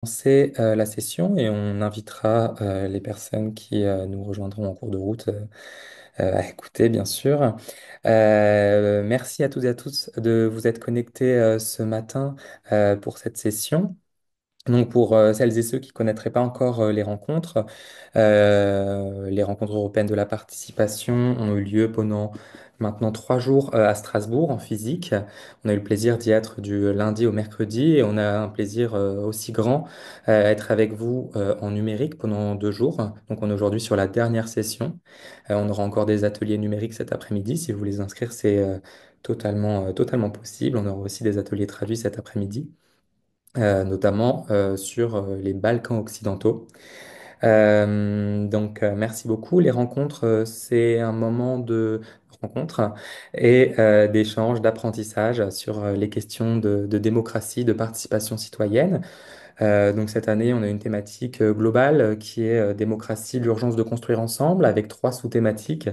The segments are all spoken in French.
Lancer la session et on invitera les personnes qui nous rejoindront en cours de route à écouter, bien sûr. Merci à toutes et à tous de vous être connectés ce matin pour cette session. Donc pour celles et ceux qui ne connaîtraient pas encore les rencontres européennes de la participation ont eu lieu pendant maintenant 3 jours à Strasbourg en physique. On a eu le plaisir d'y être du lundi au mercredi et on a un plaisir aussi grand à être avec vous en numérique pendant 2 jours. Donc on est aujourd'hui sur la dernière session. On aura encore des ateliers numériques cet après-midi. Si vous voulez vous inscrire, c'est totalement possible. On aura aussi des ateliers traduits cet après-midi notamment sur les Balkans occidentaux. Merci beaucoup. Les rencontres, c'est un moment de rencontre et d'échange, d'apprentissage sur les questions de démocratie, de participation citoyenne. Donc cette année, on a une thématique globale qui est démocratie, l'urgence de construire ensemble, avec 3 sous-thématiques.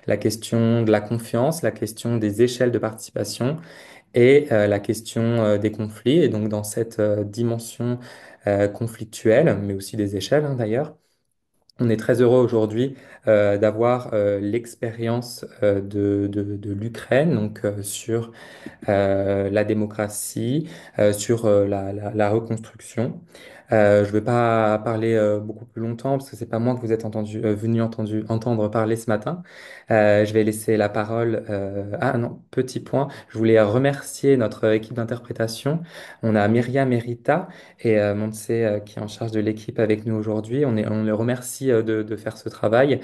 La question de la confiance, la question des échelles de participation et la question des conflits. Et donc dans cette dimension conflictuelle, mais aussi des échelles d'ailleurs, on est très heureux aujourd'hui d'avoir l'expérience de l'Ukraine, donc sur la démocratie, sur la reconstruction. Je ne vais pas parler beaucoup plus longtemps parce que c'est pas moi que vous êtes entendre parler ce matin. Je vais laisser la parole. Ah non, petit point. Je voulais remercier notre équipe d'interprétation. On a Myriam Merita et Montse qui est en charge de l'équipe avec nous aujourd'hui. On les remercie de faire ce travail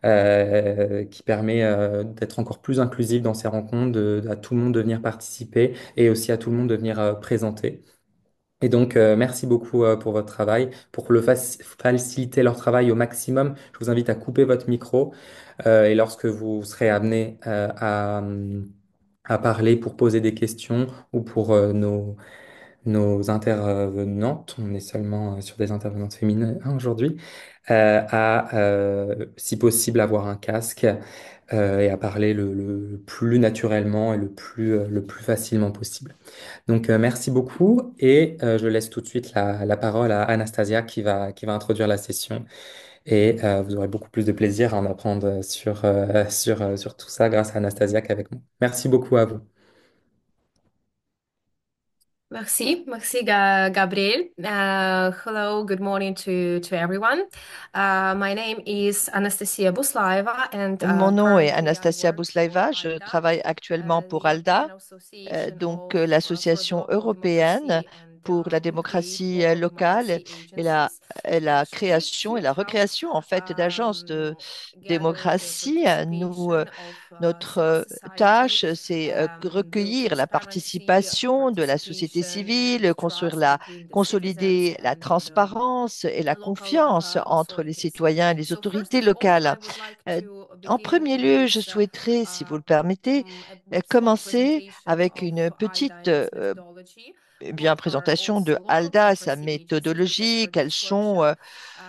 qui permet d'être encore plus inclusif dans ces rencontres, à tout le monde de venir participer et aussi à tout le monde de venir présenter. Et donc, merci beaucoup pour votre travail. Pour faciliter leur travail au maximum, je vous invite à couper votre micro et lorsque vous serez amené à parler pour poser des questions ou pour nos intervenantes, on est seulement sur des intervenantes féminines aujourd'hui, si possible, avoir un casque et à parler le plus naturellement et le plus facilement possible. Donc, merci beaucoup et je laisse tout de suite la parole à Anastasia qui va introduire la session et vous aurez beaucoup plus de plaisir à en apprendre sur tout ça grâce à Anastasia qu'avec moi. Merci beaucoup à vous. Merci, Gabriel. Hello, good morning to everyone. My name is Anastasia Buslaeva, and Mon nom est currently I Anastasia work for Bouslaeva. Je ALDA, travaille actuellement pour ALDA, an association for l'Association local européenne democracy, and pour la we create démocratie local locale democracy et la, agencies et la actually création to et la help recréation en fait d'agences de gather the démocratie. participation of Notre civil society, tâche, c'est build recueillir la transparency, participation de la société participation and civile, trust between the citizens consolider la and the transparence et la local confiance entre les authorities. citoyens et les So first autorités of all, locales. I would like Euh, to En begin premier lieu, je with souhaiterais, si vous le permettez, a small commencer presentation avec of une ALDA petite and its methodology. bien What are présentation de also local ALDA, sa democracy agencies, and méthodologie, for quelles this sont workshop,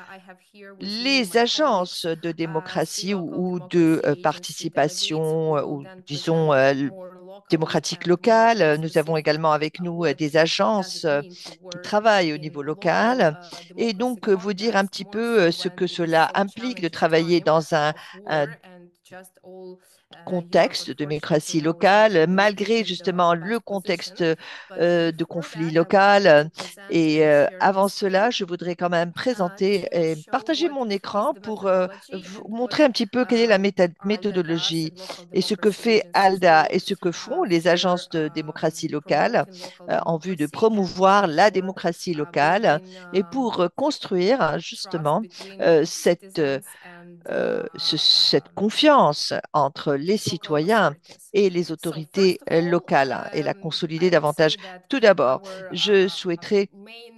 I have here with me les my agences colleagues, de three démocratie local ou de democracy agency delegates who participation will ou then disons present more locally démocratique and more locale. in Nous avons également specific avec nous what des does agences it mean to qui work travaillent au in niveau local local et democracy donc vous dire un context, petit more peu so ce when que in this cela so implique de challenging travailler time dans un of war, and just all Europe contexte de unfortunately démocratie knows that locale, we are not malgré in the justement le best contexte position. But de before conflit that, I would like local. to present Et and share my avant screen cela, je voudrais quand même présenter to et show partager what mon is écran the pour methodology vous and what montrer un petit peu quelle est la ALDA does méthodologie and local et ce que democracy fait agencies ALDA do et ce que font les for agences de démocratie locale promoting local en vue de democracy and promouvoir la for démocratie locale building et pour construire trust justement between citizens and cette confiance entre les local citoyens authorities. et les So autorités first of all, locales et la consolider I would davantage. say that Tout d'abord, our je souhaiterais main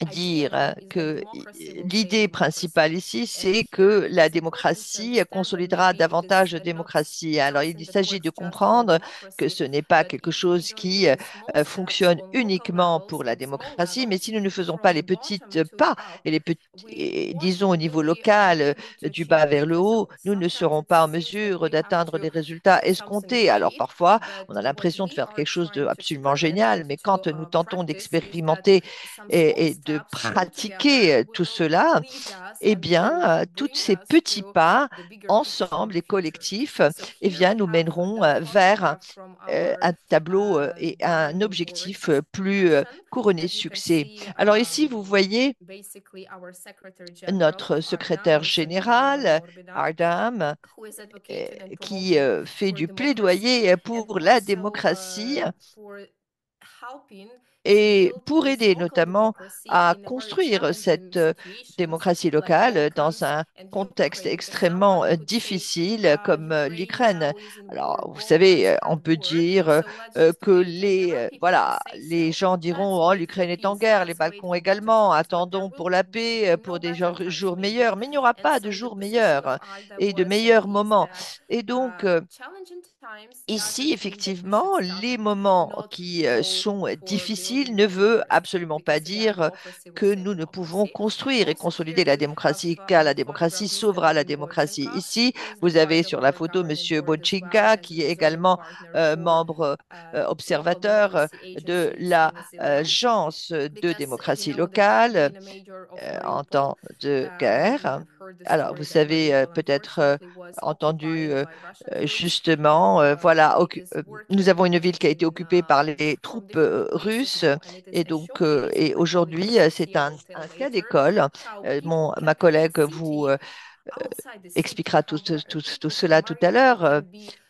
idea dire here is that que democracy will save l'idée democracy. principale ici, And c'est here que it la is important to démocratie understand that consolidera maybe it is davantage de not démocratie. Alors, il something that s'agit de works just for comprendre que democracy, ce n'est pas but quelque if we chose don't qui do the small steps fonctionne on local uniquement levels, pour la in small démocratie, mais levels, si nous ne faisons pas les from petits bottom to pas up, et les petits, we won't disons au be niveau really local, able to du achieve bas the vers le haut, results. nous ne Sometimes serons it pas en seems that mesure we have d'atteindre to les résultats do something escomptés. Alors parfois, on a l'impression de faire quelque chose de absolument génial, mais quand nous tentons d'expérimenter et de pratiquer tout cela, eh bien, tous ces petits pas ensemble et collectifs, eh bien, nous mèneront vers un tableau et un objectif plus couronné de succès. Alors ici, vous voyez notre secrétaire général, Ardam, euh, qui fait du plaidoyer pour la démocratie et pour aider notamment à construire cette démocratie locale dans un contexte extrêmement difficile comme l'Ukraine. Alors, vous savez, on peut dire que voilà, les gens diront, oh, l'Ukraine est en guerre, les Balkans également, attendons pour la paix, pour des jours meilleurs, mais il n'y aura pas de jours meilleurs et de meilleurs moments. Et donc, ici, effectivement, les moments qui sont difficiles ne veut absolument pas dire que nous ne pouvons construire et consolider la démocratie, car la démocratie sauvera la démocratie. Ici, vous avez sur la photo Monsieur Bochinga, qui est également membre observateur de l'Agence de démocratie locale en temps de guerre. Alors, vous savez peut-être entendu justement, voilà, nous avons une ville qui a été occupée par les troupes russes et donc, et aujourd'hui, c'est un cas d'école. Ma collègue vous expliquera tout cela tout à l'heure.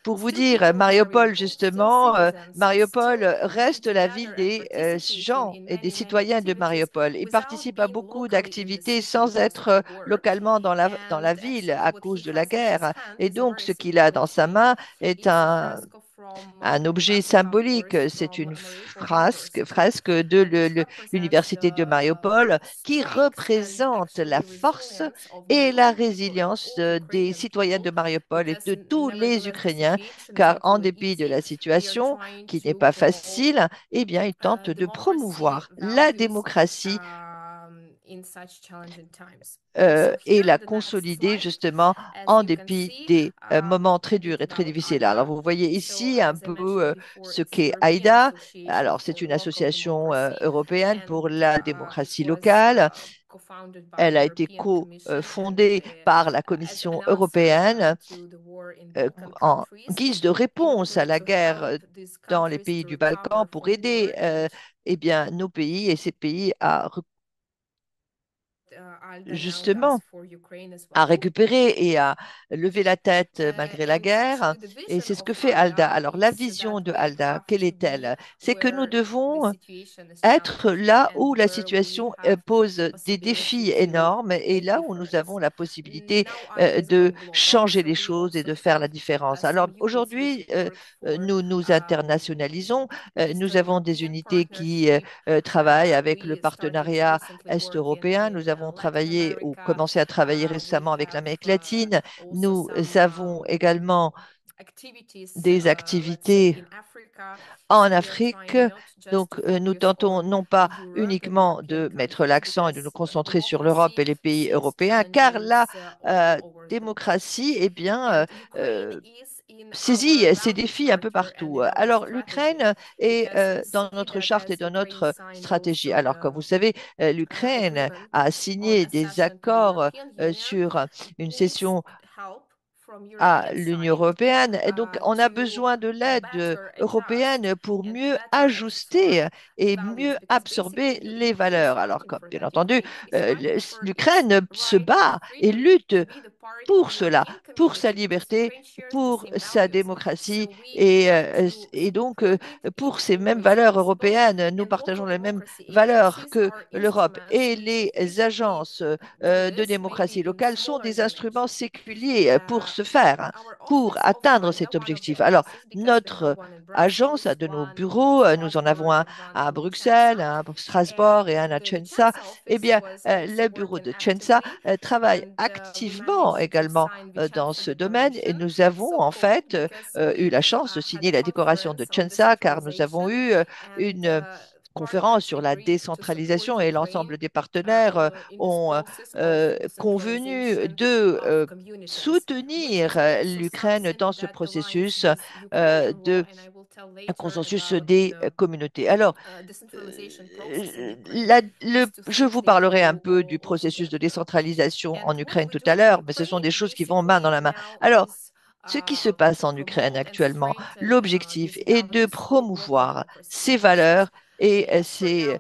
Pour vous dire, Mariupol, justement, Mariupol reste la ville des gens et des citoyens de Mariupol. Ils participent à beaucoup d'activités sans être localement dans la ville à cause de la guerre. Et donc, ce qu'il a dans sa main est un objet symbolique. C'est une fresque de l'Université de Mariupol qui représente la force et la résilience des citoyens de Mariupol et de tous les Ukrainiens, car en dépit de la situation qui n'est pas facile, eh bien, ils tentent de promouvoir la démocratie et la consolider justement en dépit des moments très durs et très difficiles. Alors, vous voyez ici un peu ce qu'est AIDA. Alors, c'est une association européenne pour la démocratie locale. Elle a été co-fondée par la Commission européenne euh, en guise de réponse à la guerre dans les pays du Balkan pour aider eh bien, nos pays et ces pays à justement à récupérer et à lever la tête malgré la guerre. Et c'est ce que fait Alda. Alors, la vision de Alda, quelle est-elle? C'est que nous devons être là où la situation pose des défis énormes et là où nous avons la possibilité de changer les choses et de faire la différence. Alors aujourd'hui, nous nous internationalisons. Nous avons des unités qui travaillent avec le partenariat est-européen. Nous avons travaillé ou commencé à travailler récemment avec l'Amérique latine. Nous avons également des activités en Afrique. Donc, nous tentons non pas uniquement de mettre l'accent et de nous concentrer sur l'Europe et les pays européens, car la euh, démocratie, eh bien, saisit ces défis un peu partout. Alors, l'Ukraine est dans notre charte et dans notre stratégie. Alors, comme vous savez, l'Ukraine a signé des accords sur une cession à l'Union européenne. Et donc, on a besoin de l'aide européenne pour mieux ajuster et mieux absorber les valeurs. Alors, comme bien entendu, l'Ukraine se bat et lutte pour cela, pour sa liberté, pour sa démocratie et donc pour ces mêmes valeurs européennes. Nous partageons les mêmes valeurs que l'Europe et les agences de démocratie locale sont des instruments séculiers pour ce faire, hein, pour atteindre cet objectif. Alors, notre agence a de nos bureaux, nous en avons un à Bruxelles, un à Strasbourg et un à Tchensa. Eh bien, le bureau de Tchensa travaille activement également dans ce domaine et nous avons en fait eu la chance de signer la décoration de Tchensa car nous avons eu une conférence sur la décentralisation et l'ensemble des partenaires ont convenu de soutenir l'Ukraine dans ce processus de un consensus des communautés. Alors, je vous parlerai un peu du processus de décentralisation en Ukraine tout à l'heure, mais ce sont des choses qui vont main dans la main. Alors, ce qui se passe en Ukraine actuellement, l'objectif est de promouvoir ces valeurs et ces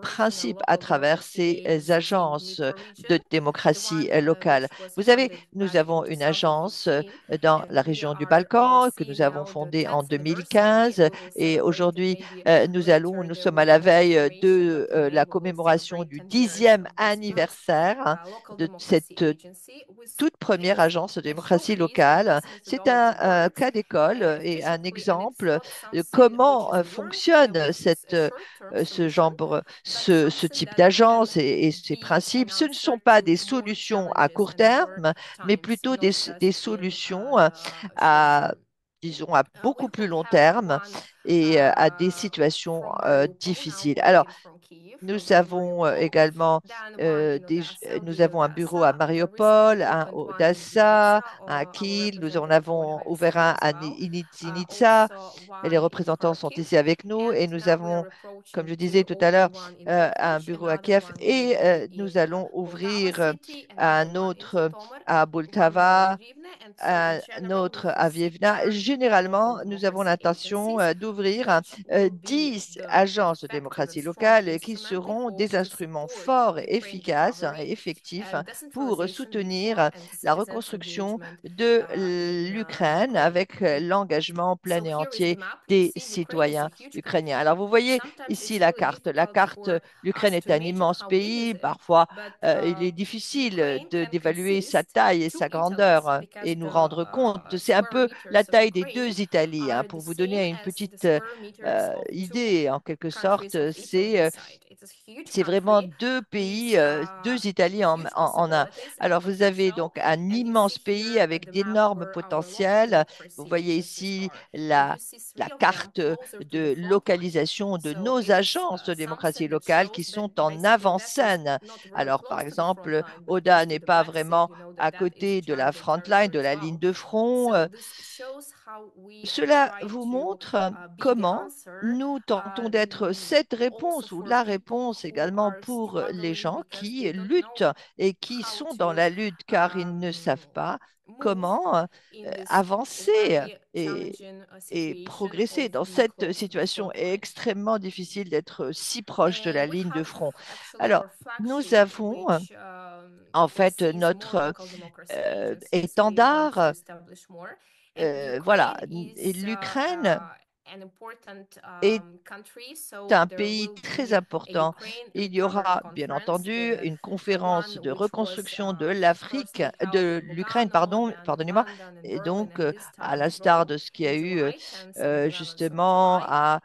principes à travers ces agences de démocratie locale. Vous savez, nous avons une agence dans la région du Balkan que nous avons fondée en 2015 et aujourd'hui, nous sommes à la veille de la commémoration du 10e anniversaire hein, de cette toute première agence de démocratie locale. C'est un cas d'école et un exemple de comment fonctionne ce type d'agence et ces principes. Ce ne sont pas des solutions à court terme, mais plutôt des solutions à disons, à beaucoup plus long terme et à des situations difficiles. Alors, nous avons également nous avons un bureau à Mariupol, un à Odessa, un à Kiev, nous en avons ouvert un à Nizhny et les représentants sont ici avec nous et nous avons, comme je disais tout à l'heure, un bureau à Kiev et nous allons ouvrir un autre à Bultava, un autre à Vievna. Généralement, nous avons l'intention d'ouvrir 10 agences de démocratie locale qui seront des instruments forts, efficaces et effectifs pour soutenir la reconstruction de l'Ukraine avec l'engagement plein et entier des citoyens ukrainiens. Alors, vous voyez ici la carte. L'Ukraine est un immense pays. Parfois, il est difficile d'évaluer sa taille et sa grandeur et nous rendre compte. C'est un peu la taille des deux Italies. Hein. Pour vous donner une petite idée, en quelque sorte, c'est vraiment deux pays, deux Italies en un. Alors, vous avez donc un immense pays avec d'énormes potentiels. Vous voyez ici la carte de localisation de nos agences de démocratie locale qui sont en avant-scène. Alors, par exemple, Oda n'est pas vraiment à côté de la front line, de la ligne de front. Cela vous montre comment nous tentons d'être cette réponse ou la réponse également pour les gens qui luttent et qui sont dans la lutte car ils ne savent pas comment avancer et progresser dans cette situation extrêmement difficile d'être si proche de la ligne de front. Alors, nous avons en fait notre étendard voilà, et l'Ukraine est un pays très important. Il y aura, bien entendu, une conférence de reconstruction de l'Afrique, de l'Ukraine, pardonnez-moi, et donc, à l'instar de ce qu'il y a eu justement à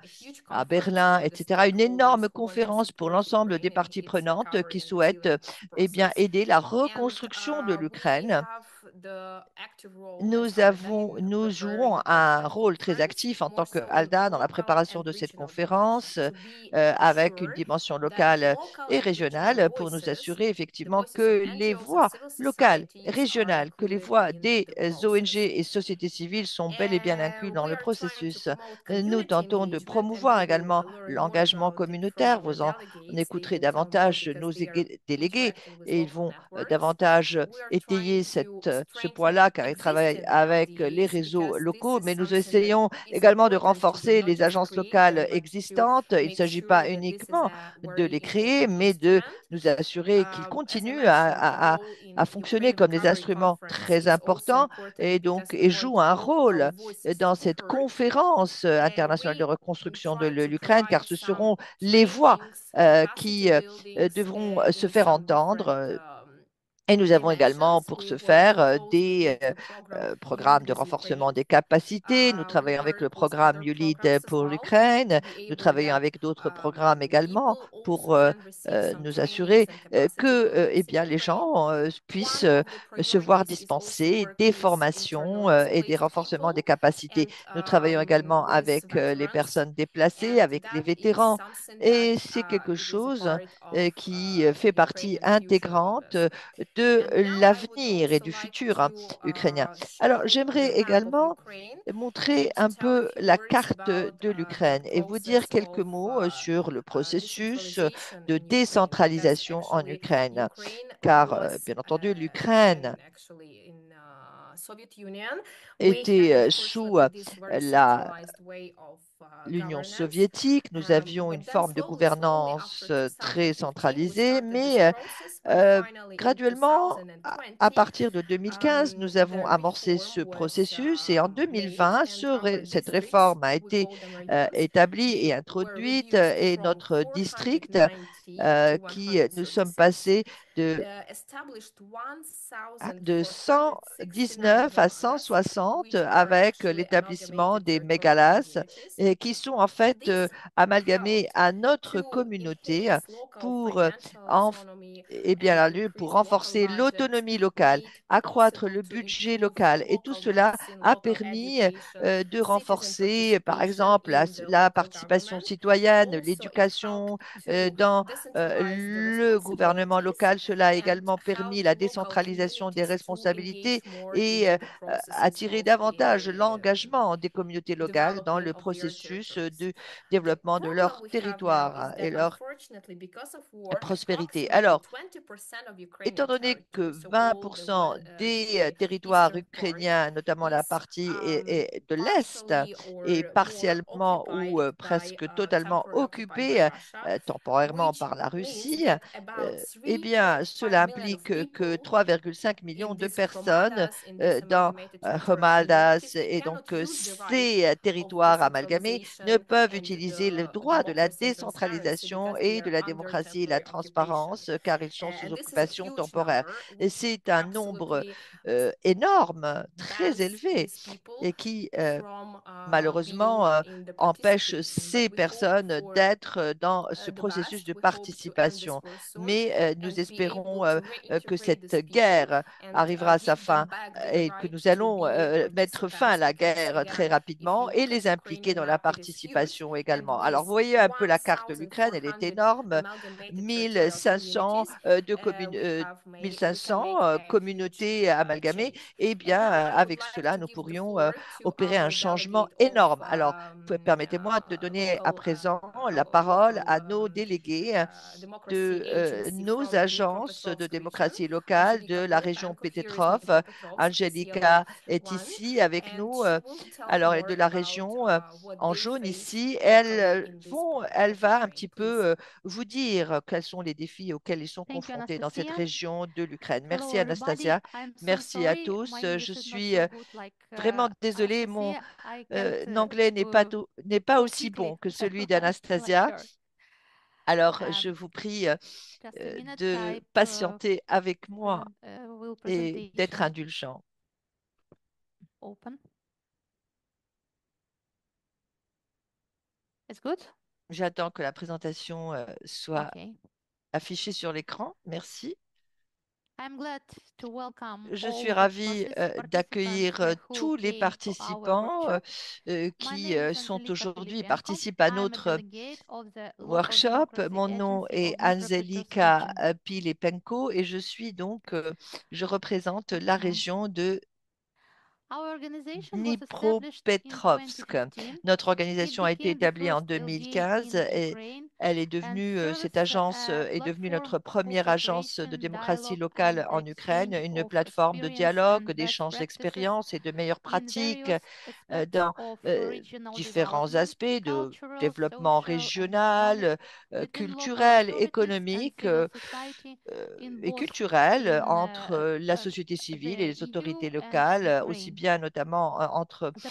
Berlin, etc., une énorme conférence pour l'ensemble des parties prenantes qui souhaitent eh bien, aider la reconstruction de l'Ukraine. Nous jouons un rôle très actif en tant qu'ALDA dans la préparation de cette conférence avec une dimension locale et régionale pour nous assurer effectivement que les voix locales, régionales, que les voix des ONG et sociétés civiles sont bel et bien incluses dans le processus. Nous tentons de promouvoir également l'engagement communautaire. Vous en écouterez davantage nos délégués et ils vont davantage étayer ce poids-là car ils travaillent avec les réseaux locaux, mais nous essayons également de renforcer les agences locales existantes. Il ne s'agit pas uniquement de les créer, mais de nous assurer qu'ils continuent à fonctionner comme des instruments très importants et donc et jouent un rôle dans cette conférence internationale de reconstruction de l'Ukraine, car ce seront les voix qui devront se faire entendre Et nous avons également, pour ce faire, des programmes de renforcement des capacités. Nous travaillons avec le programme ULEAD pour l'Ukraine. Nous travaillons avec d'autres programmes également pour nous assurer que eh bien, les gens puissent se voir dispenser des formations et des renforcements des capacités. Nous travaillons également avec les personnes déplacées, avec les vétérans. Et c'est quelque chose qui fait partie intégrante de l'avenir et du futur ukrainien. Alors, j'aimerais également montrer un peu la carte de l'Ukraine et vous dire quelques mots sur le processus de décentralisation en Ukraine. Car, bien entendu, l'Ukraine était sous la l'Union soviétique. Nous avions une forme de gouvernance très centralisée, mais euh, graduellement, à partir de 2015, nous avons amorcé ce processus et en 2020, cette réforme a été établie et introduite et notre district qui nous sommes passés de 119 à 160 avec l'établissement des mégalas et qui sont en fait amalgamés à notre communauté pour, en- eh bien, pour renforcer l'autonomie locale, accroître le budget local. Et tout cela a permis de renforcer, par exemple, la participation citoyenne, l'éducation dans le gouvernement local. Cela a également permis la décentralisation des responsabilités et attirer davantage l'engagement des communautés locales dans le processus de développement de leur territoire et leur prospérité. Alors, étant donné que 20% des territoires ukrainiens, notamment la partie de l'Est, est partiellement ou presque totalement occupée temporairement par la Russie, eh bien, cela implique que 3,5 millions de personnes dans Hamaldas et donc ces territoires amalgamés ne peuvent utiliser le droit de la décentralisation et de la démocratie et la transparence car ils sont sous occupation temporaire. Et c'est un nombre énorme, très élevé, et qui malheureusement, empêche ces personnes d'être dans ce processus de participation. Mais nous espérons que cette guerre arrivera à sa fin et que nous allons mettre fin à la guerre très rapidement et les impliquer dans la participation également. Alors, vous voyez un peu la carte de l'Ukraine, elle est énorme, 1500 1500 communautés amalgamées. Eh bien, avec cela, nous pourrions opérer un changement énorme. Alors, permettez-moi de donner à présent la parole à nos délégués de nos agences de démocratie locale de la région Petetrov. Angelica est ici avec nous. Alors, elle est de la région en jaune ici. Elle va un petit peu vous dire quels sont les défis auxquels ils sont Thank you, confrontés dans cette Anastasia. région de l'Ukraine. Hello, Merci, everybody. Anastasia. I'm so Merci à sorry. tous. My Je English is not suis so good like vraiment désolée. Mon Anastasia. I can't anglais n'est pas talk aussi quickly bon que celui like d'Anastasia. her. Alors, je Um, vous prie just a minute. de patienter avec moi Will et d'être presentation indulgent. open. It's good? J'attends que la présentation soit Okay. affichée sur l'écran. Merci. I'm glad to welcome Je suis all the ravie participants d'accueillir who tous les came to our participants workshop. My qui name is sont Anzelika aujourd'hui Filipenko. participent à I'm a notre delegate of the Local workshop. Democracy Mon nom Agency est of Dnipropetrovsk Anzelika region. Pilepenko et je suis donc, je représente la région de Our organization was established in Dnipropetrovsk. 2015. Notre It organisation a été became the établie en first LDA 2015 in et Ukraine elle est and devenue, cette serves agence a est devenue notre platform for première agence de cooperation, démocratie dialogue, and locale the en Ukraine, exchange une of plateforme de experience dialogue, and best d'échange practices d'expériences et de meilleures in pratiques various aspects dans of regional différents development, aspects de cultural, développement social, and economic, régional, within local culturel, authorities and économique civil society et culturel entre la société civile et the les autorités EU and locales, aussi Ukraine. bien notamment The en-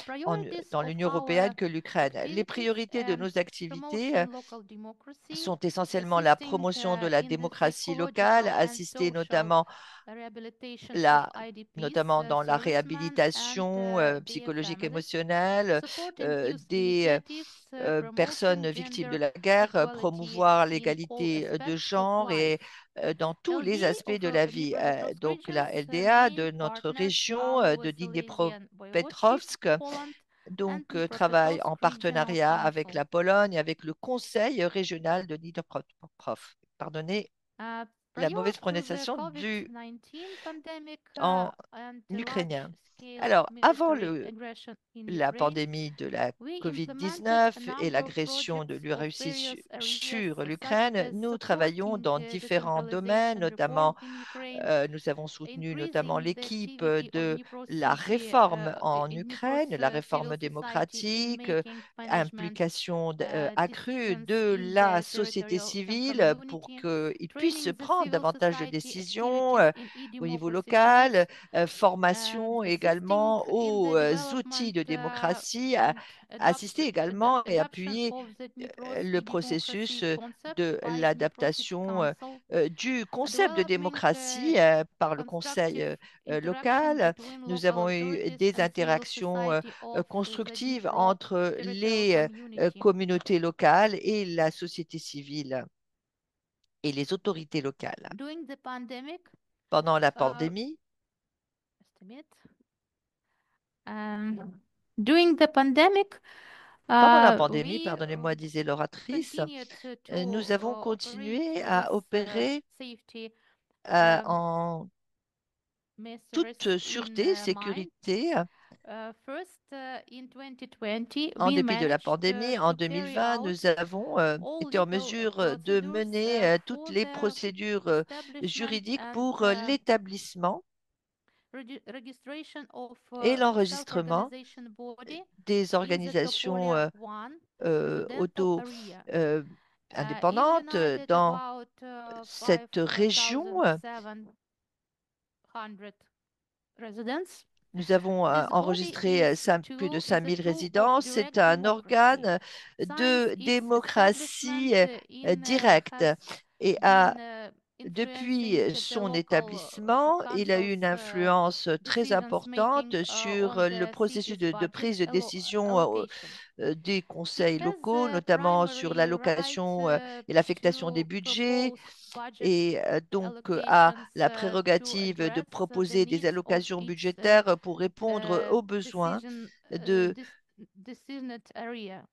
priorities dans of l'Union européenne our que l'Ukraine. Les activities priorités de nos activités promotion local sont essentiellement la promotion de la démocratie locale, assister la- notamment dans la réhabilitation psychologique émotionnelle des personnes victimes de la guerre, promouvoir l'égalité de genre et dans tous les aspects de la vie. Donc la LDA de notre région de Dnipropetrovsk travaille en partenariat avec la Pologne, avec le Conseil régional de Dnipropetrovsk. Pardonnez la mauvaise prononciation en ukrainien. Alors, avant la pandémie de la COVID-19 et l'agression de la Russie sur l'Ukraine, nous travaillons dans différents domaines, notamment nous avons soutenu notamment l'équipe de la réforme en Ukraine, la réforme démocratique, implication accrue de la société civile pour qu'ils puissent prendre davantage de décisions au niveau local, formation également aux outils de démocratie, assister également et appuyer le processus de l'adaptation du concept de démocratie par le conseil local. Nous avons eu des interactions constructives entre les communautés locales et la société civile et les autorités locales. Pendant la pandémie, During the pandemic, pendant la pandémie, we pardonnez-moi, disait l'oratrice, continued nous to avons operate continué with à opérer safety en measures toute in sûreté, mind. sécurité. First, in 2020, En we dépit de la managed pandémie, en to carry 2020, out nous avons all été en legal mesure de procedures mener toutes for les the procédures establishment juridiques and pour l'établissement registration of et l'enregistrement self-organization body des in the organisations Toporia 1 dental area. It auto-indépendantes united dans about cette région. 5,700 residents. Nous avons This body enregistré is plus de is a 5000 tool of résidents. C'est direct un democracy. organe Since de its démocratie establishment directe has et been depuis influencing the son local établissement, il a eu une council's influence très decisions making importante sur on le the processus city's de budget prise de décision allocation. des It conseils has locaux, a notamment sur primary right l'allocation et l'affectation des to budgets, propose budget et a allocations la to prérogative de address the proposer des needs of allocations its budgétaires pour répondre aux besoins decision de, decisioned area.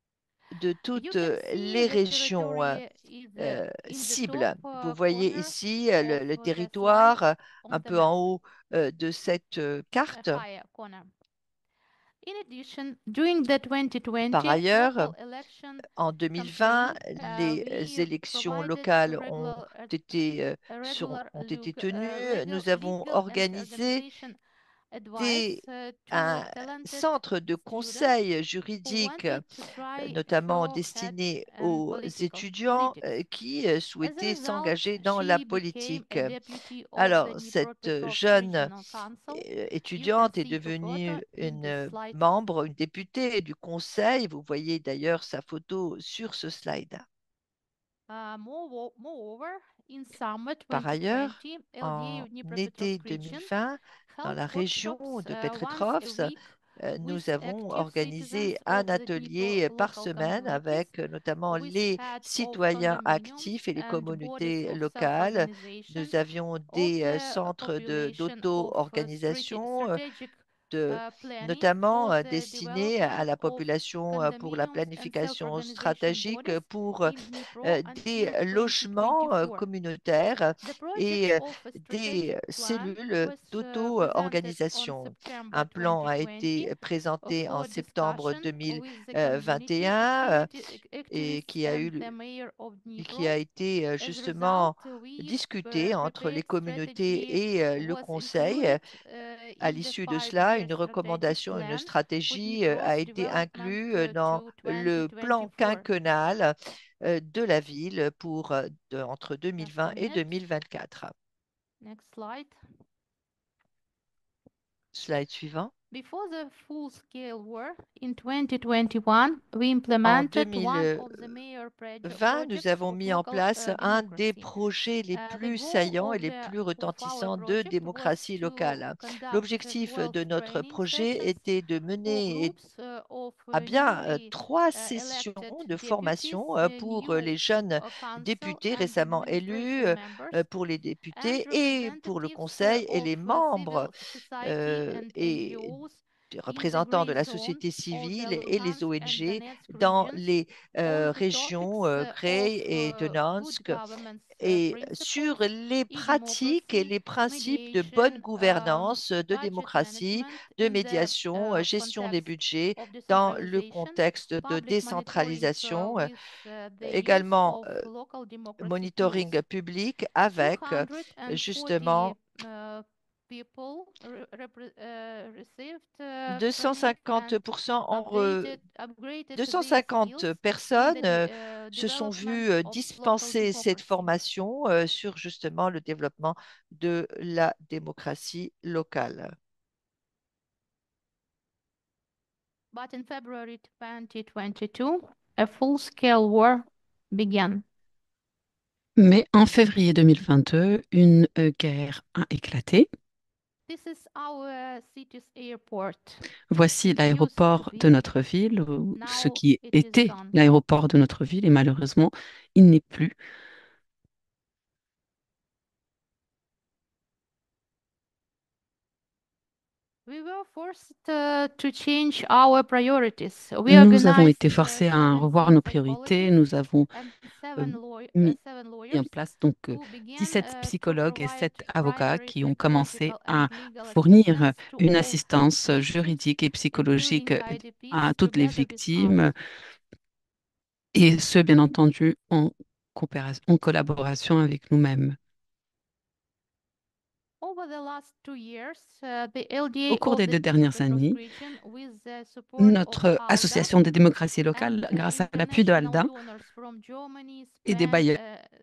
de You toutes can see les the régions territory is in the top cibles. Vous voyez corner ici of le the slide territoire on un the peu en map, haut de cette carte. higher corner. In addition, during the Par 2020 ailleurs, local election en 2020, campaign, les we élections provided locales regular ont été tenues. Nous avons legal and organisé organization advice des, to un talented centre de students conseil who juridique, wanted to try notamment show head destiné and aux étudiants politics. qui As a souhaitaient result, s'engager dans la she became politique. a deputy of the Alors, cette Dnipropetrovsk jeune Regional Council. You can étudiante est see her photo devenue in this une slide. membre, une députée du conseil. Vous voyez d'ailleurs sa photo sur ce slide. Moreover, in summer Par ailleurs, 2020, en LDA été Dnipropetrovsk region 2020, dans held la région workshops de once a Petrovsk, week nous with avons active organisé citizens un of the Dnipro atelier par local semaine communities avec notamment with les head of citoyens condominiums actifs et les and bodies communautés of locales. Nous self-organizations avions of des the centres population of d'auto-organisation strategic planning notamment for the destinés à development la of population pour la condominiums and planification self-organization stratégique bodies pour in Dnipro des until logements 2024. communautaires The project et of a des strategic plan cellules was presented on d'auto-organisation. September Un plan a 2020 été présenté en for septembre discussion with the community 2021 et activists and the mayor of qui Dnipro. a été As a result, justement we discuté entre les prepared strategy communautés et le was conseil. included À in the l'issue de cela, five-year une strategic recommandation, une plan for stratégie a Dnipro's été development inclue dans to le plan 2024. quinquennal de la ville entre Just a 2020 et minute. 2024. Next slide. Slide suivant. Before the full-scale war in 2021, we En implemented one of the 2020, major nous projects avons of mis en local place un des democracy. projets les The plus goal saillants et of les the plus of our retentissants de project was démocratie to locale. conduct L'objectif de growth notre training projet sessions était de for mener groups of à bien newly trois sessions elected de deputies, formation pour new les jeunes council députés and récemment élus, administration members, pour les and députés et pour le representatives conseil et of les membres civil society and et NGOs des in the représentants de gray la zone société of the civile et les Luhansk and ONG Donetsk dans regions les on the régions topics of Gray et good Donetsk governance et sur principles, les pratiques et e-democracy, les principes de bonne mediation, gouvernance, de budget démocratie, management de in the médiation, gestion des context budgets of dans le decentralization, contexte de public monitoring décentralisation, with the use également of local democracy monitoring tools. public avec 240 justement people received training and 250% upgraded their 250 skills in the personnes se sont development vues of local dispenser cette democracy. formation sur justement le développement de la démocratie locale. But in February 2022, a full-scale war began. Mais en février 2022, une guerre a éclaté. This is our city's airport. Voici It used to l'aéroport de be, notre ville, ou ce now qui it is était gone. l'aéroport de notre ville, et malheureusement, il n'est plus. We were forced to change our priorities. We Nous avons organized été forcés à revoir 17 nos priorités. Nous psychologists avons and euh, uh, mis seven mis en lawyers place donc who began 17 to psychologues et provide 7 avocats primary qui ont commencé psychological and à legal fournir assistance to une all assistance victims, juridique et psychologique including à IDPs, toutes les together with us. victimes, et ce, bien entendu, en collaboration avec nous-mêmes. Over the last 2 years, the LDA Au cours des 2 Office dernières of années, Proscription, with the support of notre ALDA association des démocraties and locales, grâce à l'appui de international ALDA donors from Germany, et des bailleurs,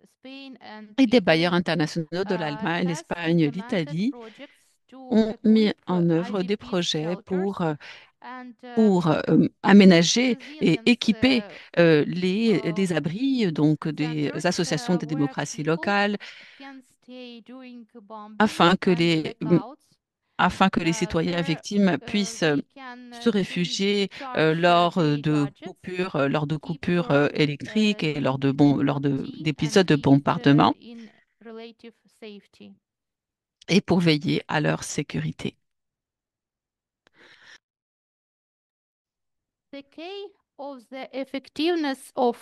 Spain and et des bailleurs Italy, internationaux de l'Allemagne, has l'Espagne, implemented l'Italie, projects to ont mis equip en œuvre des IDP projets shelters and pour aménager et resilience équiper les abris, donc des centers associations de where démocratie people locale, can stay during bombing afin que and les, blackouts, citoyens where victimes puissent they can se freely réfugier charge their budgets, lors de keep coupures électriques et community and d'épisodes de keep it bombardement, in relative safety. et pour veiller à leur sécurité. The key of the effectiveness of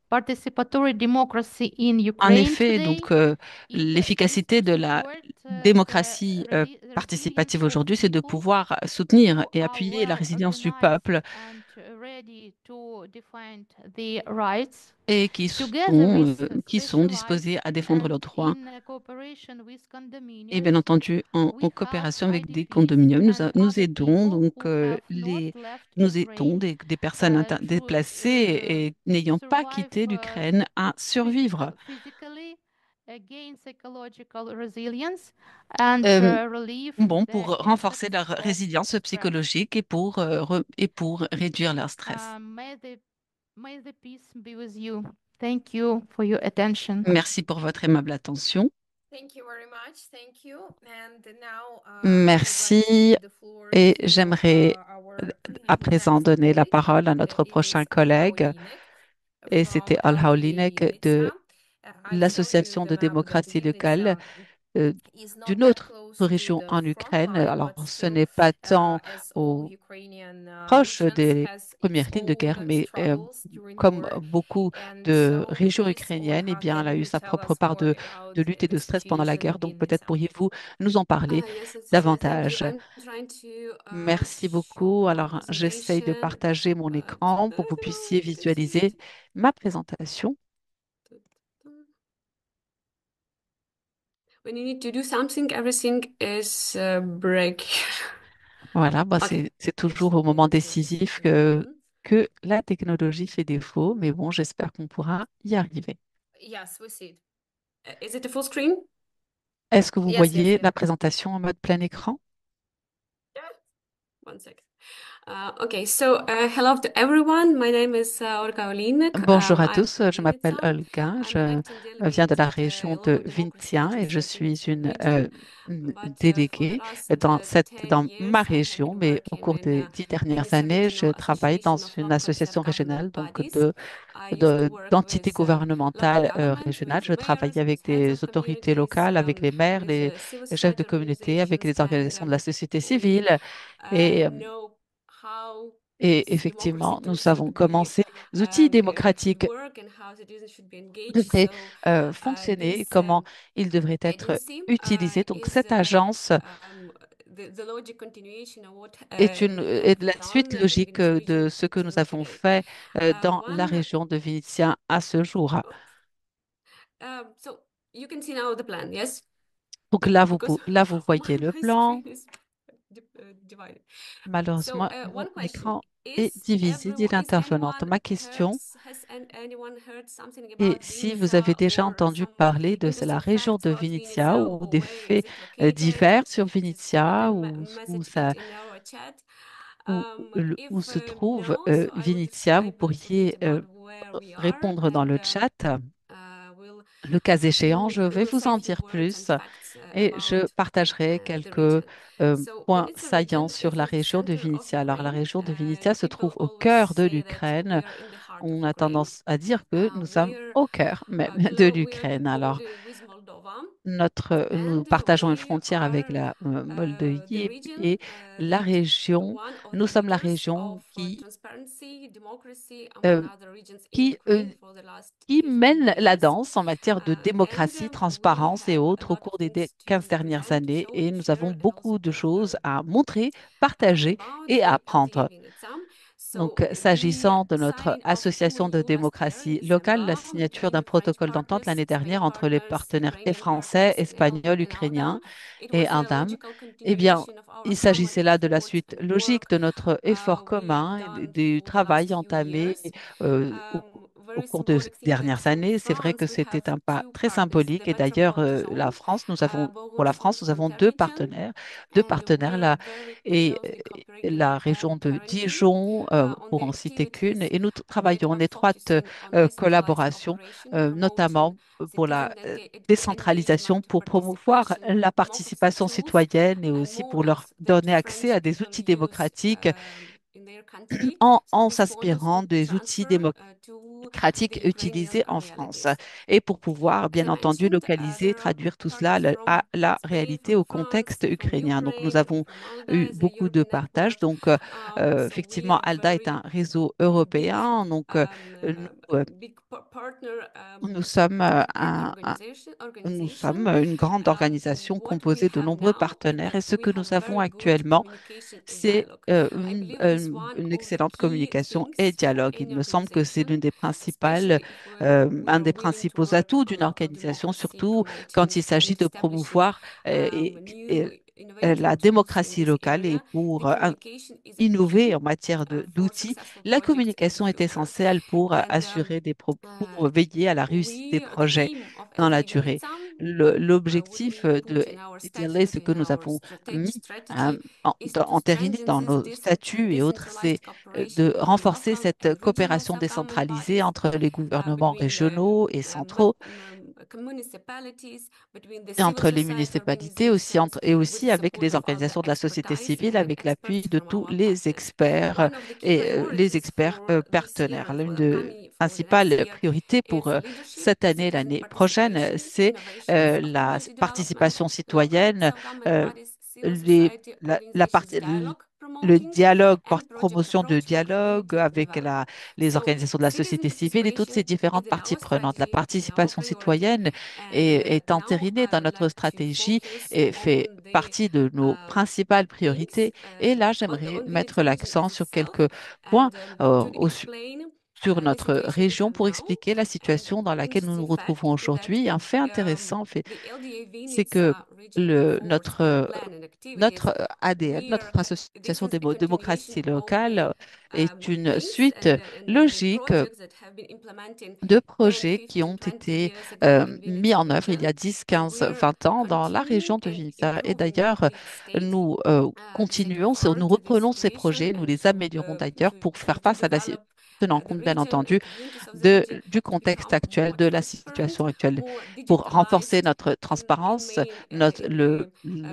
participatory democracy in En Ukraine effet, today donc is l'efficacité to de la support démocratie resilience participative of aujourd'hui, c'est de people pouvoir soutenir who et are appuyer la well résilience du organized peuple and ready to defend their rights, et together with qui sont specialized disposés à défendre and leurs droits. in cooperation with Et bien condominiums. entendu, We en help coopération avec des IDPs condominiums, and nous other aidons people donc who have not left nous aidons Ukraine des personnes to déplacées et n'ayant pas survive quitté l'Ukraine à survivre. physically, gain psychological resilience, and Euh, relieve bon, the pour renforcer effects leur of résilience stress. psychologique et pour réduire leur stress. May the peace be with you. Thank you for your attention. Merci pour votre aimable attention. Thank you very much. Thank you. And now I would like to Merci give the floor et to j'aimerais our à présent next donner la colleague. parole à notre It is prochain Alhau collègue, Linek et from c'était Alhau LDA Linek de Unitsa. I've spoken l'Association with de enough that démocratie locale Unitsa euh, is not d'une that autre close to région the en front Ukraine. line, Alors, but ce still, n'est pas tant as all au Ukrainian proche regions des has its premières lignes de guerre, own mais struggles during the comme war. beaucoup And de so, régions please, ukrainiennes, eh Olha, bien, elle can a eu you sa tell propre us part more de about lutte et the de stress pendant la situation guerre. Donc, in peut-être Nizza? pourriez-vous nous en parler Yes, thank you. davantage. I'm trying to Merci show beaucoup. my Alors, j'essaye de presentation, partager mon but écran I pour que vous don't know puissiez if you can see visualiser it. ma présentation. When you need to do something, everything is break. Voilà, bah Okay, c'est let's toujours au moment wait a décisif second. que la technologie fait défaut, mais bon, j'espère qu'on pourra y arriver. Yes, we see it. Is it a full screen? Est-ce que vous Yes, yes, voyez yes. la présentation en mode plein écran? one second. Okay, so hello to everyone. My name is Olga Olinek. Bonjour à I'm tous, je from m'appelle Vinnytsia. Olga, I'm je elected viens de delegate la région de All Democracy Vintia et je Legislative suis Region. une But for the déléguée last dans 10 ma years, I have région, been mais au working cours in des 10 dernières this années, je regional travaille dans association of une local association régionale self-government donc bodies. I used to work d'entités with local gouvernementales government, régionales. with Je travaille mayors, with avec heads des of autorités communities, locales, avec les maires, with civil les chefs de society communauté, avec organizations, les and organisations de la société we civile. Et, know how et this democracy effectivement, nous tools savons should comment be ces outils should démocratiques work and how citizens should be engaged. devrait So fonctionner, this comment il devrait être agency utilisé. Donc, is cette agence the logic continuation of what we est have la suite done in logique Venice de region ce que nous till avons today. fait dans la One, région de Vénitia à ce jour. so you can see now the plan, yes? Donc Because là, vous voyez le my plan. screen is divided. So Malheureusement, one mon question écran est divisé, dit l'intervenante. Ma question has anyone heard something est about si vous avez Vinnytsia déjà or entendu some parler de la interesting région facts de about Vénitia Vinnytsia ou or des where is faits it located? divers sur Just type Vénitia a ou message it in our chat. où If se trouve no, so I will Vénitia. Vous describe a little bit pourriez about where we are répondre dans and le chat. we'll Le cas échéant, je vais we'll vous say a en few dire words and plus facts et je about partagerai the quelques region. So points Vinnytsia saillants region sur is la at the région de center of Vinitia. Alors, la Ukraine. région de Vinitia se People trouve au always cœur de say that l'Ukraine. we are in the heart On of a Ukraine. tendance à dire que nous sommes We're au cœur même de we are l'Ukraine. Alors, border with Moldova, nous and partageons une we frontière avec are la the Moldavie region et la that région, one of nous the sommes la leaders région of transparency, democracy among euh, other regions in qui, Ukraine for the last qui 15 mène la years. danse en matière de And démocratie, we transparence et have a autres au lot of cours des things to 15 dernières present, to années. show, Et to nous avons share, and also beaucoup de to choses learn à montrer, partager about et à LDA apprendre. Vinnytsia. Donc, So the s'agissant de notre signing of association de MOU last year in démocratie locale, la December signature between d'un the French protocole d'entente partners, l'année dernière Spain entre les partners, partenaires et Ukrainian français, partners, espagnols, and Aldam, ukrainiens it et was a Aldam, logical eh bien, continuation of our il common s'agissait là de la efforts suite and logique work de notre effort we have commun et done du for the last travail few entamé years. au Very cours de ces symbolic thing that dernières from années. C'est vrai France que we have c'était un pas two très partners, symbolique. the Et d'ailleurs, Metropolitan Zone, pour la France, nous avons deux Bohun-Rostov-on-Terre region, deux and partenaires we're là, very et closely cooperating la with the région de parenting Dijon, on pour the en citer qu'une. activities Et nous travaillons that en are étroite focusing on decentralized collaboration, cooperation, promoting notamment pour la citizen décentralisation, engagement, pour promouvoir participation la in democracy participation tools citoyenne et and aussi pour leur movements that donner accès French à des people outils use démocratiques in their country. So en these models s'inspirant will be des outils transferred to démocratiques the Ukrainian utilisés en France realities. et pour pouvoir, As bien I entendu, mentioned, localiser, there are traduire tout cela partners from à la Spain, réalité, from au France, contexte from ukrainien. Donc, nous Ukraine, avons from ALDA eu as a beaucoup de European partages. network. Donc, So we effectivement, are ALDA est un very réseau big européen. Donc, big partner nous sommes, nous organization. sommes une grande organisation What we composée de have nombreux now is partenaires. that Et ce we que have nous avons very good actuellement, communication and c'est dialogue. I believe this one une of the excellente key communication et things of dialogue. Il any me semble que c'est organization, l'une des principales, especially if we un are des willing to principaux work atouts on d'une local organisation, democracy, surtout quand promoting il s'agit and de establishing promouvoir new innovative la tools in démocratie this locale et area. The pour communication is a innover key en matière for d'outils. successful La projects in the communication est future. essentielle pour And assurer uh, pour veiller à la réussite des the projets aim of dans la LDA durée. Vinnytsia, what L'objectif we de put in our LDLA, statute, ce que in nous our avons mis, strategy, is to entériné strengthen dans this nos statuts et autres, c'est decentralized cooperation de between renforcer local cette and regional coopération self-government décentralisée bodies, entre les gouvernements between the régionaux et centraux municipalities, between the et civil entre les society municipalités aussi, organizations, et with aussi the avec support les of other organisations de la société expertise civile, and avec l'appui experts de from tous our les partners. experts One of the key et les priorities experts for this year partenaires. and L'une for des for the next principales year priorités pour is leadership, cette année, citizen l'année prochaine, participation, c'est innovation for la community development, participation local citoyenne, self-government euh, bodies, civil les, society la organizations, partie, dialogue le promoting, dialogue, and project promotion de approach and dialogue community avec development. les So organisations de la citizen société civile et toutes ces participation is différentes in our parties prenantes. La strategy, it's in our participation priority, citoyenne and est now entérinée I dans would notre like to stratégie focus et fait on the partie de nos principales things priorités. Et là, on j'aimerais Vinnytsia mettre region l'accent as sur itself quelques points and to au explain sur notre région pour now. expliquer la situation dans An laquelle nous nous interesting fact retrouvons is that aujourd'hui. Un fait um, intéressant, the LDA c'est que Vinnytsia Regional Force Plan and Activities, notre ADL, notre this association was a démocratie continuation of locale, the est une things suite and the logique projects that have been implemented de 10, projets qui 15, ont 20 été years ago in mis Vinnytsia en œuvre il y region. a 10, And 15, we're 20 ans dans la continuing région de and Vinnytsia. Et improving d'ailleurs, each state nous to take continuons, nous part to this reprenons ces situation projets, nous and les améliorons d'ailleurs pour faire to face à la develop tenant the compte, bien region and entendu, communities of the region du to contexte become actuel, more de la transparent, situation actuelle, more pour renforcer digitalized notre in transparence, main in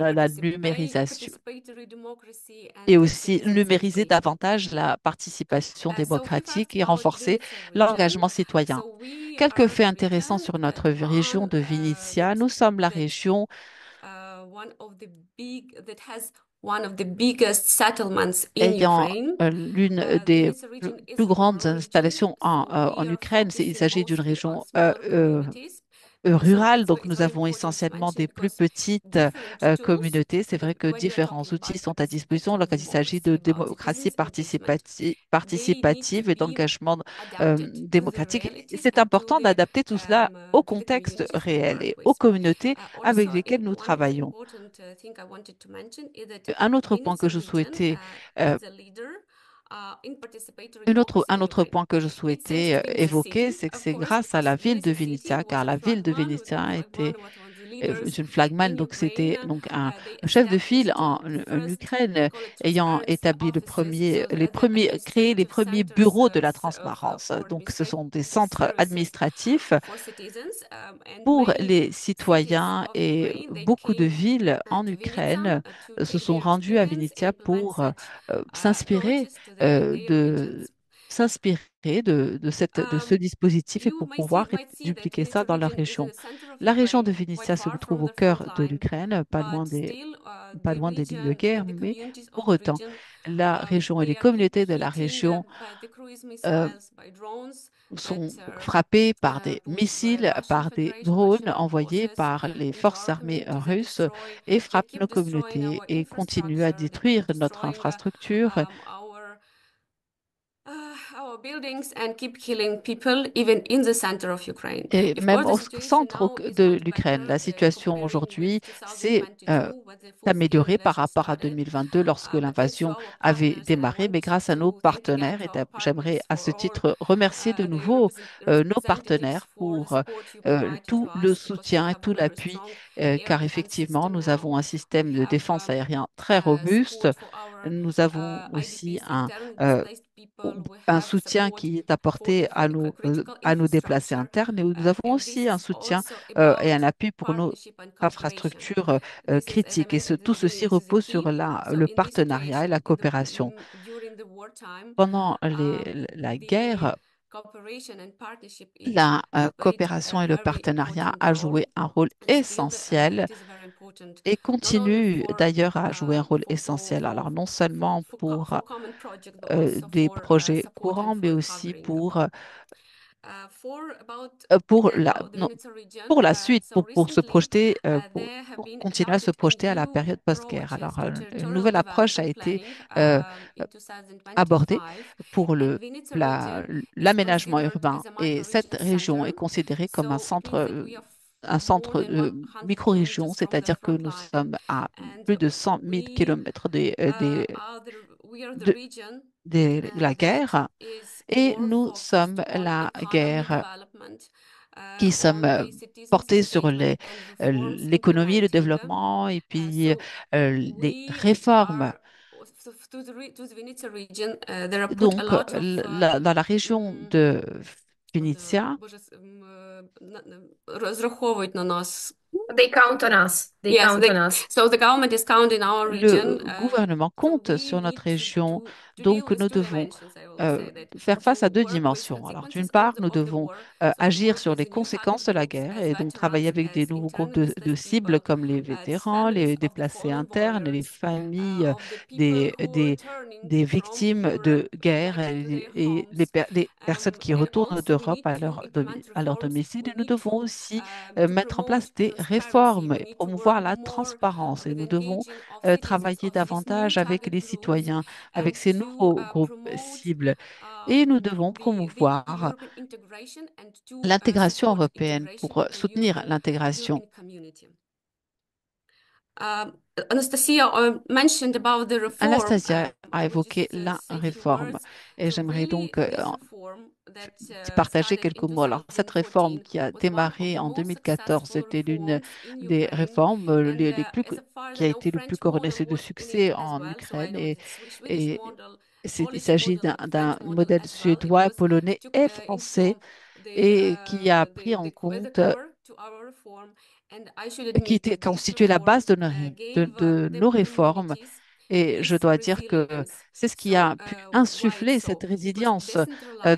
the la numérisation participatory democracy et and aussi citizens numériser engagement. davantage la participation So a few démocratique facts et about renforcer Vinnytsia region. l'engagement citoyen. So we Quelques are faits the intéressants region sur notre that région one de Vinnytsia. Nous sommes la that région one of the big that has one of the biggest settlements in ayant Ukraine. l'une The des Vinnytsia region is plus a grandes rural region, installations so we en are Ukraine. Il focusing s'agit d'une mostly on région smaller communities. So rurale, donc it's nous very avons important to essentiellement mention des plus because petites different tools communautés. C'est vrai que when you're différents talking outils about sont à disposition participatory lorsqu'il s'agit de democracy, about démocratie citizens engagement, they need to participative et be d'engagement adapted to the démocratique. Et realities c'est and important d'adapter tout cela au to the contexte communities we réel work et aux with. communautés avec Also, lesquelles nous one of the travaillons. important thing I wanted to mention is that Un autre point que Vinnytsia je region souhaitais is a leader in participatory un democracy in autre Ukraine. point que je It's thanks to souhaitais Vinnytsia évoquer, city, c'est que of c'est course, grâce à la because ville de Vinnytsia city Vinnytsia, was car a la ville de flagman, Vinnytsia était was one of the leaders une flagman, in donc c'était Ukraine. donc They chef de file established the en first Ukraine, call it ayant transparency établi offices, so créé les administrative premiers centers bureaux de la for transparence. Donc, ce sont des administrative centres services administratifs for citizens, and pour many les cities citoyens of et Ukraine, they beaucoup de came villes en to Vinnytsia Ukraine to se take sont their rendues à experience and Vinnytsia implement pour such s'inspirer approaches to their de regions. de ce dispositif et You pour pouvoir might see that dupliquer ça Vinnytsia dans leur region is in région. the center of La région de Ukraine, quite Vinnytsia se far trouve from au the front cœur de line, l'Ukraine, but still pas the loin des lignes de region guerre, and the mais communities pour of the autant, region la région et les they are keep communautés de la hitting région by the cruise euh, missiles, by drones that sont are frappés par des posed by missiles, Russian par des Federation, drones Russian envoyés forces par les into forces our armées communities and russes destroy et and frappent keep nos destroying communautés our et continuent à infrastructure. They keep détruire notre destroying infrastructure, our buildings and keep killing people even in the center of Ukraine. et Of même course, the au situation centre now is de much l'Ukraine. La better situation comparing with aujourd'hui s'est 2022 when the full-scale améliorée par invasion rapport à started. 2022 lorsque But thanks to l'invasion our avait partners, and I démarré, mais want grâce à nos to thank again partenaires, to et our j'aimerais partners à for ce all titre remercier de their nouveau nos representatives partenaires for the pour support you provided to tout le us because we soutien et have a tout very l'appui, strong air car defense effectivement, system nous now. avons un We système de have défense aérien très robuste. support for our Nous avons aussi IDPs, internally euh, displaced people. We un have soutien support qui est for apporté critical à nos déplacés infrastructure, internes et nous avons and this aussi un is soutien also et un about appui pour nos partnership and cooperation. infrastructures This is, as I critiques. Et mentioned at the tout beginning, ceci this is a repose key. sur So le in this partenariat et situation, la coopération. during the wartime, Pendant la the guerre, cooperation and partnership is la played coopération a et le very partenariat important a role, joué un rôle and still essentiel it is very important et not only continue d'ailleurs à jouer un rôle essentiel. for Alors non seulement pour common project, but also des for projets support and courants, for mais aussi recovering. pour Again, about the non, Vinnytsia region, pour la suite, so pour se recently projeter, there have pour been continuer à se adopted a projeter à la new période post-guerre. approach Alors, to une territorial nouvelle approche a development été planning euh, in abordée 2025, pour and Vinnytsia la- region is l'aménagement considered urbain. as a Et cette micro-region région center. est considérée comme So it means that we are un more centre than 100 micro-région, kilometers from the c'est-à-dire que front nous line, sommes à and plus de 100 000 kilomètres the region de la that guerre is et more nous sommes focused on la economy guerre development, qui sommes on the citizens portés sur engagement and reforms l'économie, le implemented. développement et puis So les we réformes. are to the Vinnytsia region. There are put a Donc, lot of dans la région de Vinnytsia, розраховують на нас. They count on us. They Yes, count on us. so the government is counting our region. le gouvernement So compte we sur need notre région, to deal donc with nous two devons dimensions. I always say that faire face à to deux work with dimensions. Alors, d'une consequences part, nous of the devons war. So to agir work sur with les the new type conséquences of de la groups guerre as et donc travailler veterans, avec des as nouveaux groupes internally de displaced cibles people, comme les as vétérans, families les of the déplacés fallen internes, les warriors, familles of the people who are returning des from victimes Europe de guerre back to their et homes. les personnes qui And retournent also we d'Europe need to implement à leur reforms. domicile. We Et nous need devons to aussi to mettre en promote place des transparency réforme et we need to promouvoir work la more transparence. Et with nous devons engaging of citizens travailler of these new davantage avec target les groups citoyens, avec and ces to nouveaux groupes promote cibles. Et nous devons the promouvoir European integration and to l'intégration support européenne integration pour of the soutenir l'intégration. European community. Anastasia mentioned about the reform. Anastasia a I would évoqué just la say few réforme words. et So j'aimerais really, donc this reform that partager started quelques in mots. Alors, cette réforme 2014 qui a was one of démarré the en most 2014 successful était l'une reforms in des Ukraine, réformes and les plus, as far as qui I a know, été le plus French model couronné de was in it succès as en well. So I Ukraine know the Swedish et model, il Polish s'agit model, and d'un French model modèle as well. It suédois, was polonais to et français inform et qui a pris en the compte, core to our reform. And I should qui admit était that this constitué la base reform de gave the nos réformes. communities Et je this dois dire que resilience. c'est ce qui So a pu why insuffler cette so? Because résilience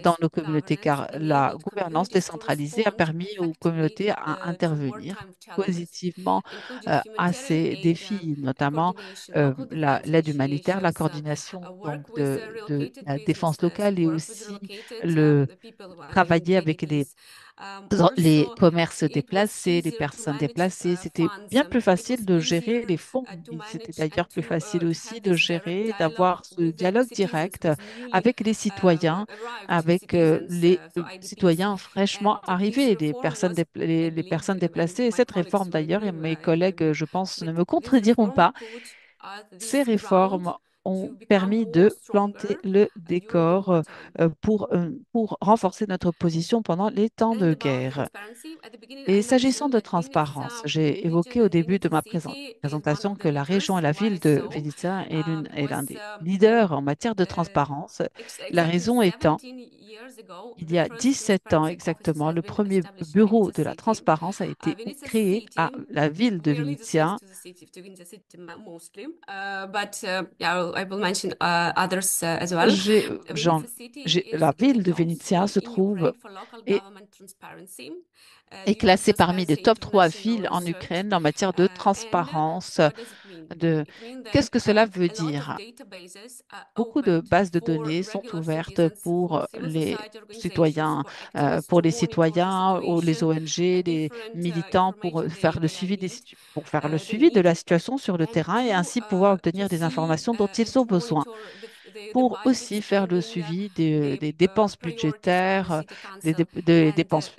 dans decentralized nos communautés, governance car la enabled gouvernance communities to décentralisée a respond permis aux effectively communautés à to intervenir wartime challenges, positivement including à humanitarian ces aid, défis, notamment coordination, local defense l'aide humanitaire, la initiations, coordination work donc with de relocated la défense businesses, locale et work with aussi relocated le people who are travailler avec communities. les Also, commerces it was déplacés, les easier to personnes manage déplacées. C'était funds. bien plus It was facile de gérer easier les fonds. to C'était manage and d'ailleurs plus facile to aussi have de this direct gérer, dialogue d'avoir ce with the dialogue citizens, direct with newly avec les citoyens, arrived avec citizens, les so IDPs. citoyens And fraîchement this arrivés, reform was, I les believe, personnes déplacées. Et my cette colleagues réforme will d'ailleurs, et agree, mes collègues, je pense, ne me this contrediront reform pas, put ces this ground réformes ont to become permis more de planter stronger le during the décor wartime. pour renforcer notre position pendant les temps And de about guerre. transparency, at the beginning, Et I s'agissant mentioned de that Vinnytsia transparence, j'ai region évoqué au and début de Vinnytsia ma city is one présentation of the que la région et leaders. la Why ville de so? Vinnytsia est l'un Because des leaders en matière de transparence. La exactly raison étant, 17 years ago, il the y a first 17 ans transparency office exactement, has le been premier established in bureau Vinnytsia de la city. transparence a été Vinnytsia créé à city, la ville de we are leaders next Vinnytsia. to the city, to Vinnytsia city mostly. But yeah, I will mention others as well. J'ai, Vinnytsia city is la in the ville de top Vinnytsia three se in trouve Ukraine for local et government transparency. est Due to classée parmi les Transparency top 3 International villes en research. Ukraine en matière de And transparence. what does it mean? It means that Qu'est-ce que cela veut a lot of dire? databases are Beaucoup de opened bases de for données sont regular ouvertes citizens, for civil society organizations, citoyens, for activists to pour les monitor the citoyens ou les situation, ONG, les different militants pour information faire le they pour faire le they suivi de need, la situation sur le and terrain et ainsi pouvoir to obtenir des see informations dont ils and ont to besoin, monitor the pour aussi budget faire le spending, suivi des the dépenses priorities by the budgétaires, city council, des and dépenses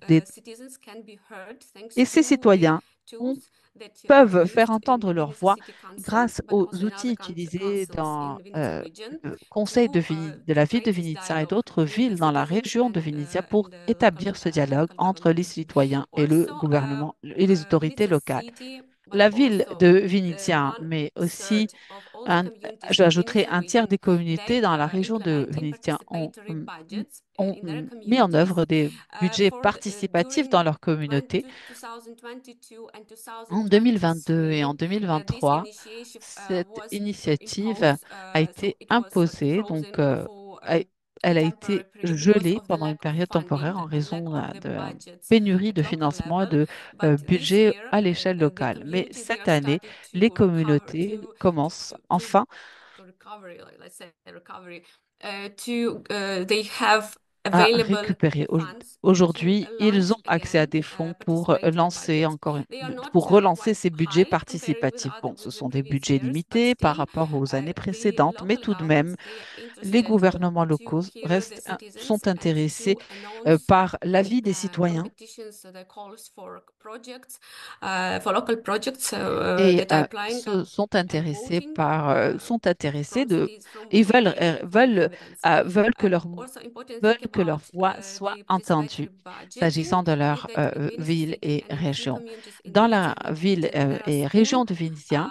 these des- citizens can be heard thanks et ces to the citoyens tools that are peuvent faire used in entendre leur Vinnytsia voix City Council, grâce but aux also in outils other utilisés councils dans in Vinnytsia region, le conseil de to la ville de create this Vinnytsia et dialogue d'autres between the villes dans la citizens région de Vinnytsia pour and the établir ce dialogue local entre les government. citoyens et le Also, gouvernement et les autorités Vinnytsia locales. city, but La ville also de Vinnytsia, one mais aussi third of all the communities in j'ajouterai Vinnytsia un tiers region, des communautés they dans la région de implementing Vinnytsia participatory budgets ont in their mis en communities œuvre des budgets for participatifs during dans leur communauté. 2022 and En 2022 et 2023. en This 2023, initiative cette was initiative imposed, a so été it was imposée, frozen for a- elle a temporary été period because gelée of the pendant une lack of période funding temporaire en and lack raison of the de budgets pénurie at de local financement et level. de But this budget year, à l'échelle the locale. Mais community they are cette année, started les to recover, communautés commencent enfin to recovery, let's say recovery, they have à available récupérer. funds to Aujourd'hui, ils launch ont accès à again des fonds pour participatory lancer budgets. encore, They are not pour relancer quite ces budgets high compared with participatifs. Bon, ce with the sont des previous budgets years, but limités par still, rapport aux années the précédentes, mais local tout de même, governments they are les interested gouvernements to locaux hear the citizens sont and intéressés to announce par l'avis des citoyens competitions, the calls for projects, for local projects et that are applying and voting sont intéressés from cities, from et population, from inhabitants. veulent que Also important to veulent think que leur about voix soit the entendue participatory budgeting s'agissant de is leur that in Vinnytsia ville city et and in few région. communities in Dans Vinnytsia la ville region, there are et school région de Vinnytsia,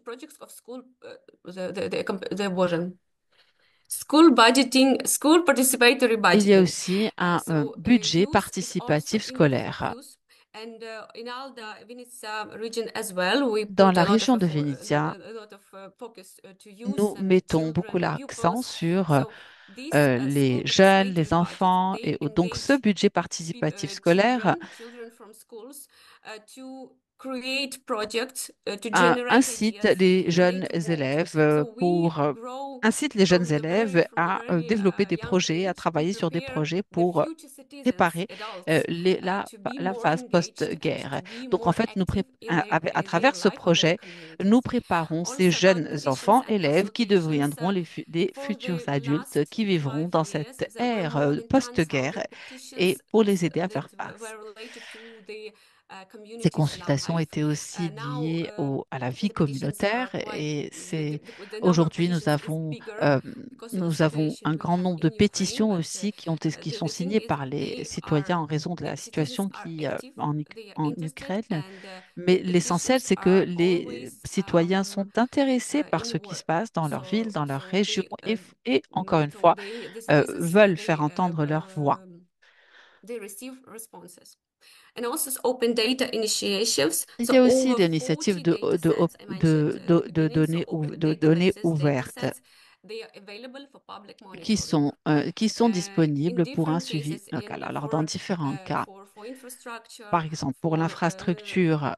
projects of school боже, school budgeting, school participatory il y a budgeting. aussi un So budget youth is also participatif in the scolaire. focus. And in all the Vinnytsia region as well, we Dans put la a lot of région de Vinnytsia, focus to youth nous and mettons beaucoup children, l'accent pupils. sur So these les school jeunes, les participatory budgets, enfants, they et donc ce engage budget participatif scolaire children from schools to create projects to un- generate incite ideas les jeunes related to élèves democracy. So we pour grow incite les jeunes from the very élèves from the à very développer des young projets, à age to travailler sur des prepare projets the pour future citizens, préparer adults, to be la more phase engaged and post-guerre. to be Donc, en more fait, active in à their travers ce life and their projet, nous communities. préparons ces Also about jeunes positions enfants, and élèves qui consultations. deviendront des For futurs the adultes last qui vivront 5 dans years, cette there were ère more than post-guerre 10,000 et petitions pour les aider à that faire face. were related to the Ces communities in our consultations life. étaient aussi Now, liées à la vie the petitions communautaire are quite, et the number of aujourd'hui petitions is bigger because of the nous avons situation un we grand have nombre de in Ukraine. pétitions But aussi qui sont the thing signées is, par les they citoyens are en raison de la citizens situation are active, they are en interested, Ukraine. and Mais the l'essentiel, petitions c'est que are les always citoyens sont intéressés par in ce qui work. se passe dans leur ville, dans leur So région et encore une fois, the citizens veulent faire entendre leur voix. they receive responses. And also open data initiatives. Il y So a aussi over des initiatives 40 data sets I mentioned at the beginning. So open de données data ouvertes sets, they are available for public qui monitoring. qui sont In disponibles pour un different suivi cases, local. in Alors, dans différents cas, for infrastructure, par exemple, pour for l'infrastructure,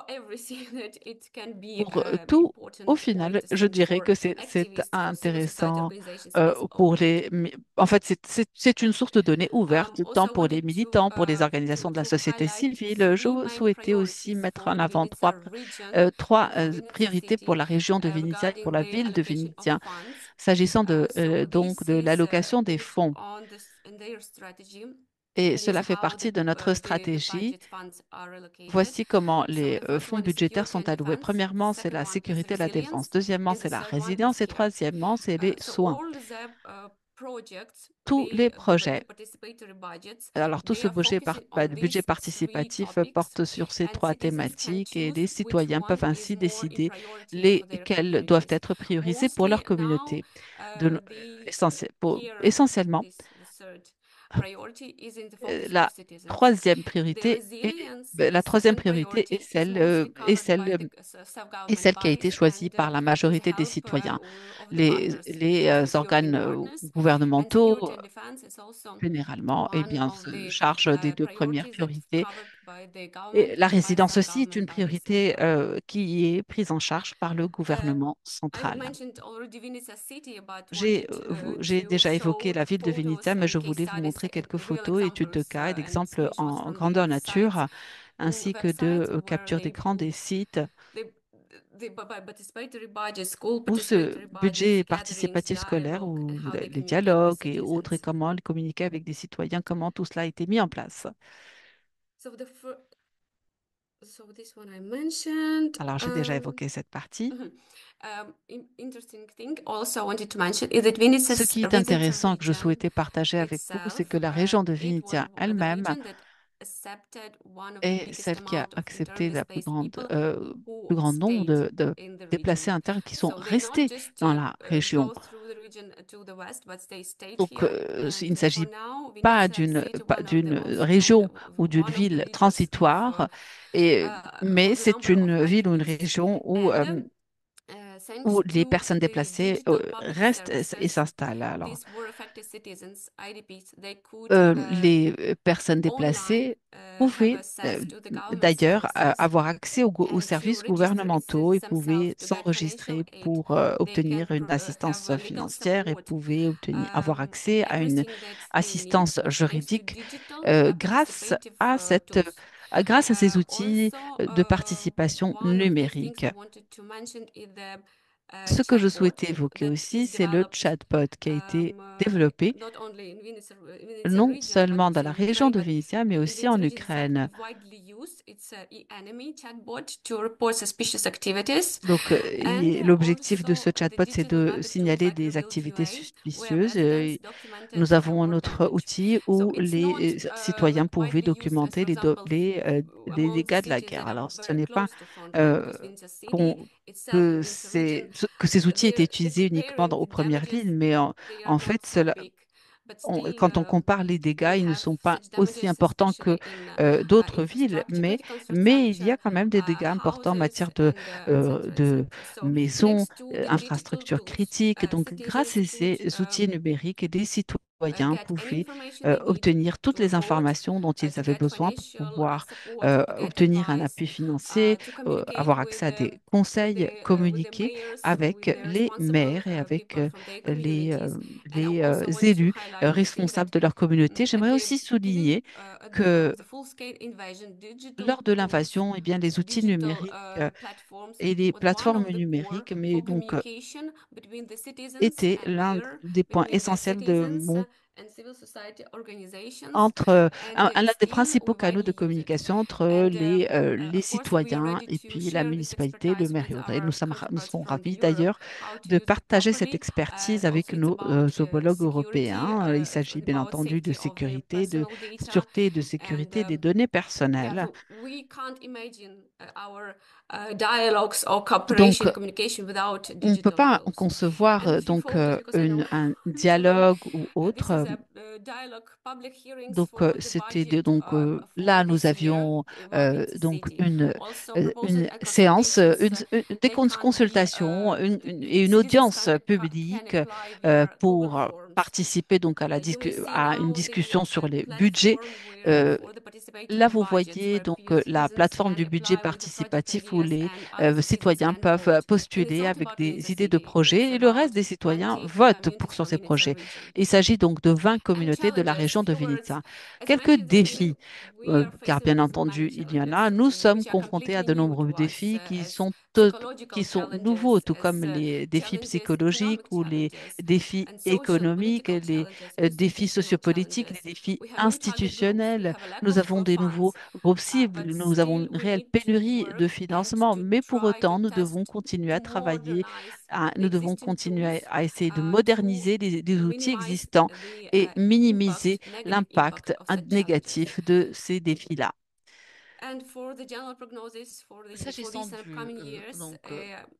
everything that it can be pour tout, important au point final, to je send dirais for que c'est activists, for civil society intéressant organizations. It's pour open. en fait, c'est une source de données ouverte, tant Also, I pour les wanted militants, pour les organisations de la to société highlight civile. three Je main souhaitais aussi priorities mettre for en the avant Vinnytsia region trois and for Vinnytsia priorités pour city la région de Vinnytsia et pour regarding la the ville de allocation of Vinnytsia, funds. s'agissant So donc this de is l'allocation des based fonds. on their strategy. Et This is cela fait how partie de notre the stratégie. budget funds are allocated. Voici comment So les the first fonds one is budgétaires security sont and alloués. defense. The Premièrement, c'est second la one is sécurité et la défense. resilience, Deuxièmement, and the c'est la third one is résilience. Et care. troisièmement, c'est les So soins. all the projects, Tous les the projets. participatory budgets, Alors, tout they ce are focusing on budget these three participatif topics, porte sur ces and trois citizens can thématiques et choose les which citoyens one peuvent is ainsi more in décider priority for their lesquels doivent communities. être priorisés pour leur Mostly now, communauté. the care, Essentiellement, this the third priority is in the focus la of citizens. troisième The priorité resilience la troisième second priorité priority is mostly covered by the est self-government celle qui a été bodies choisie and par la with the majorité des help citoyens. of the partners, of the European Organes partners. And gouvernementaux, security and defense is also généralement, eh one bien, of se the chargent des deux premières priorities that priorités. covered by the Et government la and by the résidence aussi est une self-government bodies. priorité qui est prise en charge par le gouvernement I central. mentioned already Vinnytsia city, but J'ai wanted j'ai to déjà évoqué show la ville de photos Vinnytsia, mais and je case voulais vous studies montrer and quelques real photos, études de examples cas et and d'exemples screenshots en from grandeur the sites, nature, ainsi que websites de where capture d'écran des sites the participatory budget, school où ce participatory budgets, budget gatherings, participatif scolaire, dialogue, and où how they les communicate with dialogues et autres, et citizens. comment communiquer avec des citoyens, comment tout cela a été mis en place. So this one I mentioned. Alors, j'ai déjà évoqué cette partie. Interesting thing also I wanted to mention is that Vinnytsia Ce qui est Vinnytsia intéressant que je region souhaitais partager avec vous, c'est que itself, la région de it was Vinnytsia the elle-même region that accepted one of the est biggest celle qui a amount of accepté internally la displaced people who plus grand nombre stayed de in the déplacés region. internes qui sont So they not restés just dans la région. go through the region to the west, but they stayed Donc, here. il ne And for s'agit now, pas Vinnytsia city, one of d'une the most région ou d'une one of the ville regions transitoire, mais of the c'est number of une ville ou une migrants. région And où thanks les to personnes the déplacées digital public restent et services, s'installent. Alors, these war affected citizens, IDPs, they could les personnes online déplacées have pouvaient access to the government d'ailleurs services avoir accès aux and to services register gouvernementaux et themselves pouvaient to get financial s'enregistrer aid. pour They can obtenir une have assistance legal financière et support. pouvaient avoir accès à une Everything that they need assistance thanks to juridique digital grâce participative à tools. grâce à ces outils Also, de participation one of the things numérique. I wanted to mention is the Ce que je chatbot souhaitais évoquer that aussi, is c'est le developed chatbot qui a été développé not only in Vinnytsia non region, seulement but dans la in région Ukraine, de but Vinnytsia, mais in aussi this en region it's Ukraine. widely used. It's a e-enemy chatbot to report suspicious activities. Donc, And l'objectif de ce also the chatbot, c'est digital de web tools signaler like des Revealed activités UA, where suspicieuses. residents documented Nous avons un war autre damage. outil So où it's les not citoyens pouvaient widely used as, documenter for example, les among the dégâts de la cities guerre. that are Alors, ce very n'est pas close to front line, euh, because Vinnytsia city qu'on- itself in Vinnytsia region, que ces outils étaient the utilisés uniquement comparing aux premières damages, lignes, mais they are en not fait, so big. But still, quand on compare les dégâts, we ils ne have sont pas such aussi damages, importants que especially in d'autres villes, infrastructure. But it concerns mais il y such a quand même des dégâts importants en houses matière and de etc. So maisons, next to the digital infrastructures tools, critiques. Donc, grâce citizens à could ces outils numériques, des citoyens citoyens get any pouvaient information they need obtenir toutes to les vote, informations dont ils to avaient get besoin pour financial pouvoir support, get obtenir un advice, appui financier, to communicate avoir accès à des with conseils, with the communiquer mayors, with avec the les responsible maires et avec people from their les, communities. And I les also want to élus highlight the thing that responsables de leur communauté. at J'aimerais the aussi beginning souligner at the beginning que of the full-scale invasion, digital lors de tools, l'invasion, eh bien, les outils digital numériques platforms et les was one plateformes of the core numériques, mais for donc communication between the citizens étaient and l'un mayor, des points between the essentiels de citizens mon and civil society organizations. entre And l'un des still principaux we canaux de widely use it. communication entre And les of course, we are citoyens ready et to puis la share this municipalité, le expertise maire. with Et nous our nous counterparts serons from ravis Europe, d'ailleurs how to de use it partager cette properly. expertise And avec also, it's nos about homologues security, européens. Il s'agit bien about entendu de safety of the sécurité, de personal data. sûreté et de And sécurité des données yeah, personnelles. so we can't imagine our dialogues or Donc, cooperation communication without on ne peut digital pas tools. concevoir And a few photos, because I know un there's a lot. dialogue ou This autre. is a dialogue public hearings Donc, for the c'était budget for là, nous this year avions evaluate the donc city. Also proposed une séance, consultations. des They can't be consultations et une citizens audience can publique apply via Google pour Forms. participer donc à You will see à une now discussion sur the les budgets. platform where Euh, for the Là, participatory vous budgets voyez where donc few la citizens plateforme can du budget apply with the project participatif où ideas les and other citizens citoyens can peuvent vote. And it's postuler not avec about des Vinnytsia idées de City, it's projets et le reste about des citoyens 20 votent communities sur ces from Vinnytsia projets. region. Il s'agit donc de 20 And communautés de la challenges, région de few words. Vinica. As I Quelques mentioned, défis, we are car facing bien different entendu, climate il y en challenges, a. Nous sommes which are confrontés à completely de new nombreux to us, défis as psychological qui sont nouveaux, challenges, tout comme as les défis challenges, psychologiques economic ou les challenges, défis and social, économiques, political les challenges, défis institutional sociopolitiques, les challenges. défis We have new target groups. We institutionnels. have a lack Nous of avons des nouveaux funds, groupes cibles, but nous avons still une we réelle need to pénurie de work and financement, to mais pour try to autant, nous devons test continuer to à travailler, modernize the nous devons existing continuer tools, à essayer de to moderniser des outils minimize existants the et minimiser impact, negative l'impact impact of such challenges. négatif de ces défis-là. And for the general prognosis for S'agissant these upcoming years,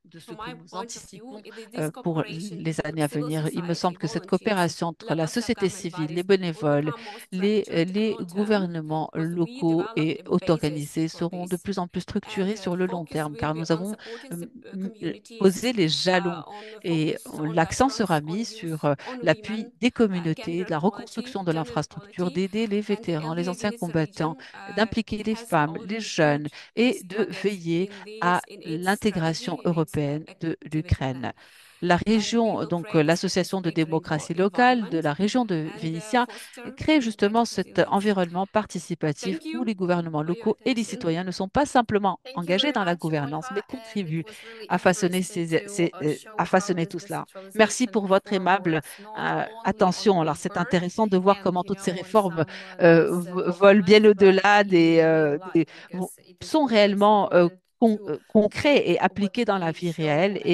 de ce from que my nous point of view, anticipons it is this pour cooperation les with années à civil venir, il me society, semble que cette volunteers, coopération entre la local société self-government civile, les bodies will bénévoles, become more structured and les long-term gouvernements because we locaux developed et a basis auto-organisés for seront de this. plus en plus And structurés sur the le long focus terme, will car be nous on avons supporting posé communities, les jalons on et focus on l'accent sera veterans, on mis sur youth, on l'appui women, des communautés, gender de la equality, reconstruction de gender l'infrastructure, equality. d'aider les And vétérans, les LDA anciens Vinnytsia combattants, region d'impliquer les has femmes, les already jeunes put et these de targets veiller à in its l'intégration strategy, in its européenne de activity l'Ukraine. plan. La And we région, will donc create this l'association de participatory démocratie locale de environment la région de and Vénitia, foster crée justement democratic cet resilience. environnement participatif Thank où les you gouvernements for your locaux et les attention. citoyens ne sont pas simplement Thank you engagés very dans la much, gouvernance, mais Monica, and it contribuent was really à façonner, interesting to show à how façonner the tout cela. Merci decentralization pour of votre power aimable works not only on attention. Alors, c'est paper intéressant de voir and comment toutes ces on réformes some nice volent bien documents, but au-delà in real life because it is sont always réellement important to concrets et live what appliqués dans la we vie show réelle and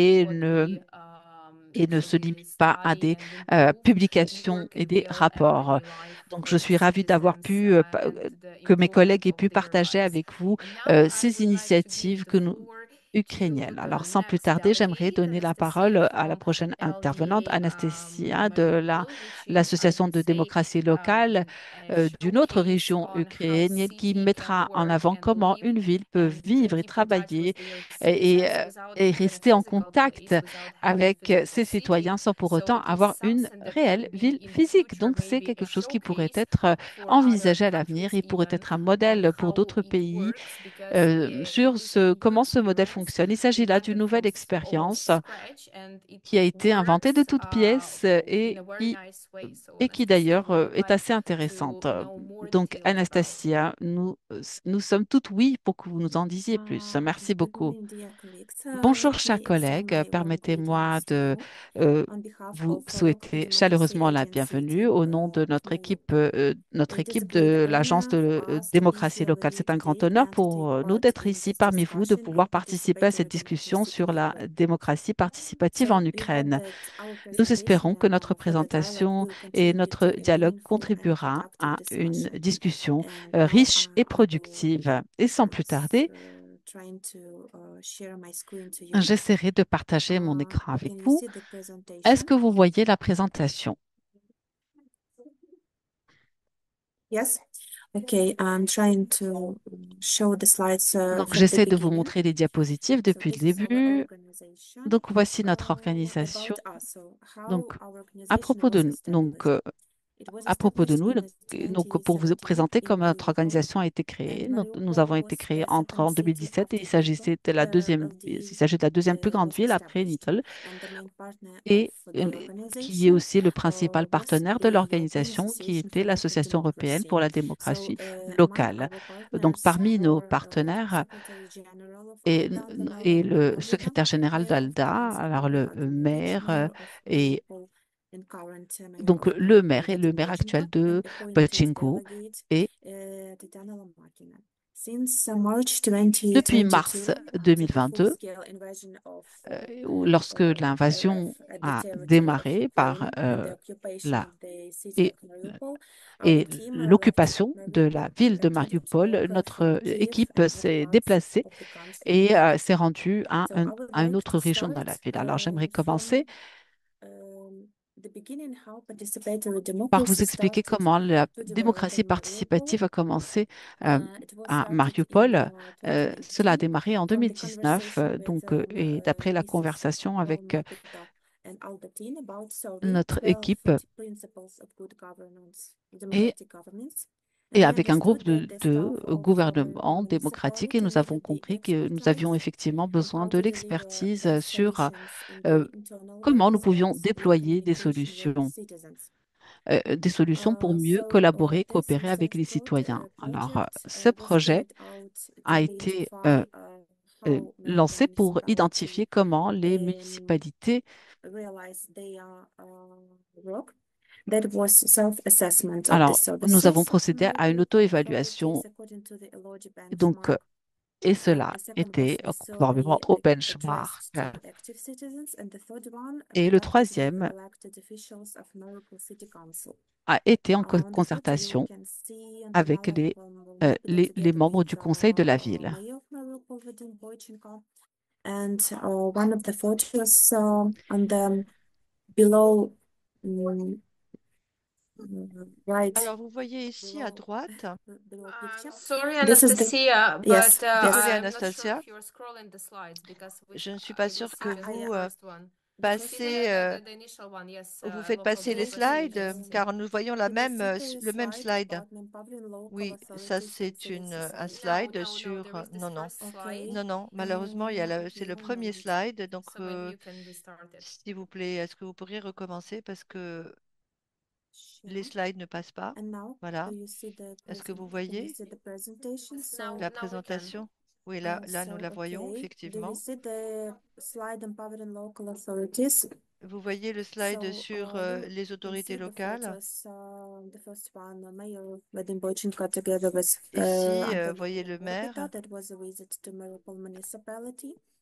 what we et ne se actually limite pas à study des and improve publications work et in des real rapports. everyday life Donc, je for suis ravie d'avoir citizens pu, and the que mes collègues improvement aient of pu their partager lives. avec vous And now I ces would like to initiatives give the que nous floor to ukrainiennes. the Alors, sans plus next tarder, j'aimerais delegate, donner la Anastasia parole à la from prochaine intervenante, LDA Anastasia de Mariupol, which is, I l'Association would de say, démocratie locale a d'une autre showcase région on how ukrainienne qui city can mettra en work avant and comment live une ville peut and vivre et keep in touch travailler with their et, citizens without et even a rester en physical contact place, without having a avec physical ses city. citoyens sans pour So autant it is avoir une something that réelle can be ville in the physique. future Donc, c'est maybe a quelque chose qui pourrait showcase être for other envisagé à l'avenir countries et pourrait even être un on modèle pour how d'autres it pays works because it sur was a good comment ce modèle experience. fonctionne. Il We s'agit là had d'une that nouvelle from expérience almost scratch and it qui a été inventée de works toutes pièces in a very nice way. So et qui Anastasia, d'ailleurs would you est like assez to intéressante. know more Donc, details about it? Anastasia, nous sommes toutes oui pour que vous nous en disiez plus. Merci Good beaucoup. morning, dear colleagues. Bonjour, Let chers me extend collègues. my warm Permettez-moi greetings to de you euh, on behalf vous of Local souhaiter Democracy chaleureusement la Agency bienvenue team au nom de of Mariupol. notre It is a équipe great de l'Agence honor de for us to be démocratie here with locale. you C'est un grand today honneur and to take pour nous part d'être in ici this parmi vous, de discussion on pouvoir participer à cette participatory discussion democracy sur in la Ukraine. démocratie participative en So we hope Ukraine. that our Nous espérons presentation que notre for the dialogue présentation will et contribute notre to a dialogue meaningful and contribuera productive à une discussion. discussion And now riche et I will productive. Et sans plus tarder, trying to share my screen to you. j'essaierai de partager mon écran avec Can you vous. see the Est-ce presentation? que vous voyez la présentation? Yes. Okay, I'm trying to show the slides Donc, from the j'essaie de vous beginning. montrer les diapositives So depuis le this is our début. organization. Donc, voici notre organisation. About us. So how Donc, our à organization propos was de nous, established. à propos de nous. Donc, pour vous présenter comment notre organisation a été créée, nous avons été créés en 2017 et il s'agit de la deuxième plus grande ville après Little et qui est aussi le principal partenaire de l'organisation qui était l'Association européenne pour la démocratie locale. Donc, parmi nos partenaires et, et le secrétaire général d'ALDA, alors le maire et donc le maire est le maire actuel de Pochingu et depuis mars 2022, lorsque l'invasion a démarré par la et, et l'occupation de la ville de Mariupol, notre équipe s'est déplacée et s'est rendue à une autre région dans la ville. Alors j'aimerais commencer par vous expliquer comment la démocratie participative a commencé euh, à Mariupol. Cela a démarré en 2019, et d'après la conversation avec notre équipe et, et avec un groupe de gouvernement démocratique, et nous avons compris que nous avions effectivement besoin de l'expertise sur comment nous pouvions déployer des solutions pour mieux collaborer, coopérer avec les citoyens. Alors, ce projet a été lancé pour identifier comment les municipalités. Alors, nous avons procédé à une auto-évaluation, donc, et cela était conformément au benchmark. Et le troisième a été en concertation avec les membres du conseil de la ville. And one of the photos on the below right. Alors, vous voyez ici à droite, Sorry, This is the Anastasia, yes, but yes. désolée I'm not sure Anastasia, if you're scrolling the slides because je ne suis I pas sûre just que skipped the vous first one. passez, The initial one, yes, vous faites local passer les democracy slides, agency. car nous voyons le même slide. Oui, ça c'est un slide No, sur. there is this Non, non, first slide. non, non. Malheureusement, c'est le premier slide. Donc, So maybe you can restart it. s'il vous plaît, est-ce que vous pourriez recommencer parce que les slides ne passent pas. Voilà. Est-ce que vous voyez Now, la now we can. présentation? Oui, là, nous la voyons, effectivement. Vous voyez le slide sur les autorités locales. Ici, vous voyez le maire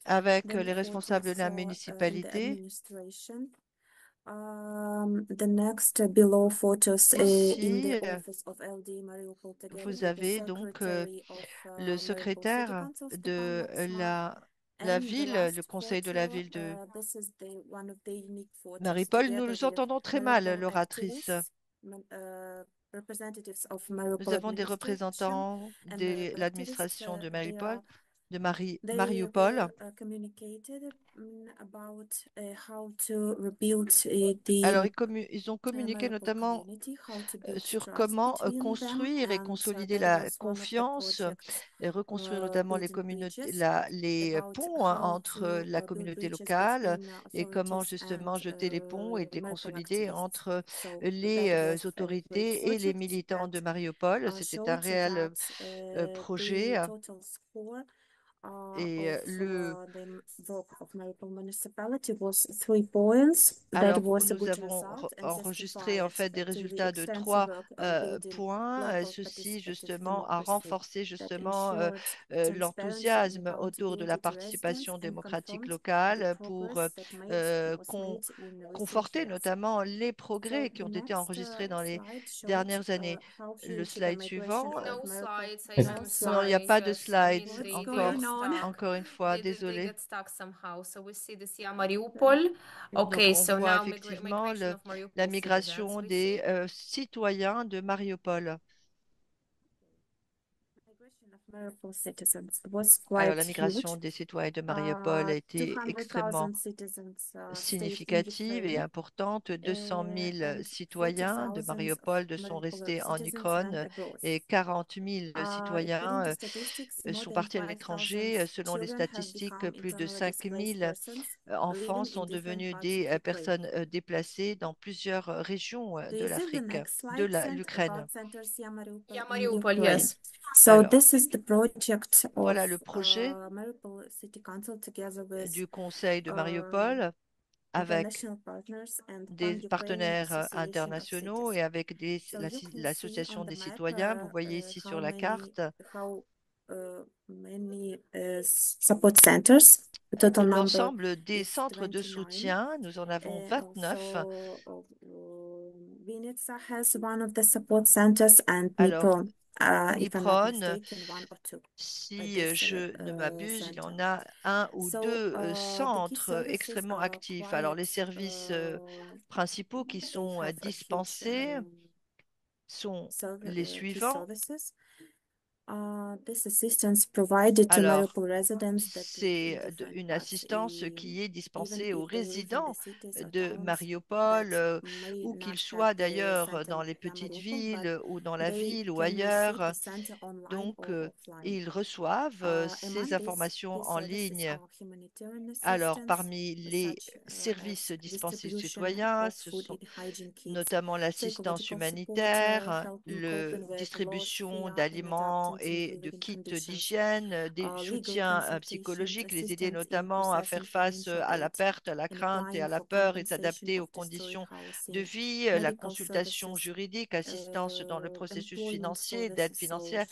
avec les responsables de la municipalité. Ici, vous avez donc le secrétaire de la ville, le conseil de la ville de Mariupol. Nous entendons très mal l'oratrice. Nous avons des représentants de l'administration de Mariupol, Mariupol. Alors, ils ont communiqué notamment sur comment construire et consolider la confiance et reconstruire notamment les communautés, les ponts entre la communauté locale et comment justement jeter les ponts et les consolider entre les autorités et les militants de Mariupol. C'était un réel projet. Et alors, nous avons enregistré en fait des résultats de 3 points. Ceci justement a renforcé justement l'enthousiasme autour de la participation démocratique locale pour conforter notamment les progrès qui ont été enregistrés dans les dernières années. Le slide suivant. No slides, I Est-ce am Non, il n'y a pas de sorry. slides They encore. got stuck. Encore une fois, They désolée. get stuck somehow. So we see this here, Mariupol. Donc, Okay, on so voit now effectivement migration of la Mariupol migration citizens. We des see. citoyens de Mariupol. Mariupol citizens was Alors, quite la huge. migration des citoyens de Mariupol a été extrêmement 200,000 citizens stayed in significative et Ukraine. importante. 200 000 And citoyens de 40,000 of Mariupol sont Mariupol restés en citizens went Ukraine abroad. et 40 000 According citoyens to statistics, more sont than partis à 5,000 l'étranger. Selon les children have statistiques, become plus de internally 5 displaced 000 persons enfants living in sont different devenus parts des of Ukraine. personnes déplacées dans plusieurs régions Do de you see the l'Afrique, next de slide, l'Ukraine. about Center Sia Mariupol Yeah, in Mariupol, Ukraine? yes. So Alors, this is the project of voilà le projet Mariupol City Council together with du Conseil de um, Mariupol avec international partners and des Pan-Ukrainian partenaires Association of internationaux Cities. et avec So you can see l'association on the des map citoyens. Vous voyez ici sur la carte how many support centers, the total number l'ensemble des is centres de 29. soutien. Nous en avons 29. Also, Vinnytsia has one of the support centers and Alors, Dnipro, if I'm not Nipron, mistaken, one or two. si This je ne m'abuse, il y en center. a un ou So deux the key centres services extrêmement are actifs. Alors, les quite services principaux qui they sont have a huge dispensés sont les key suivants. services. This assistance provided to Alors, Mariupol residents that live in c'est different une parts, assistance qui est even dispensée aux if they live in the résidents cities or de towns Mariupol, that may où not qu'ils have soient the d'ailleurs center dans les via petites Mariupol, but villes ou dans la they ville ou can receive the ailleurs. center online Donc, or offline. ils reçoivent ces Among informations these en services ligne. are humanitarian Alors, assistance, parmi les such services as dispensés aux distribution citoyens, of ce food sont and hygiene kits, notamment l'assistance psychological support, humanitaire, helping la coping with loss, distribution fear, and d'aliments adapting to new et de living kits conditions, d'hygiène, des legal soutiens consultation psychologiques, les aider assistance in notamment à faire processing face financial à la aid, perte, à la in crainte et applying à la for peur et compensation s'adapter aux of destroyed conditions de housing, vie, la medical consultation services, juridique, assistance dans le processus employment financier, d'aide services, financière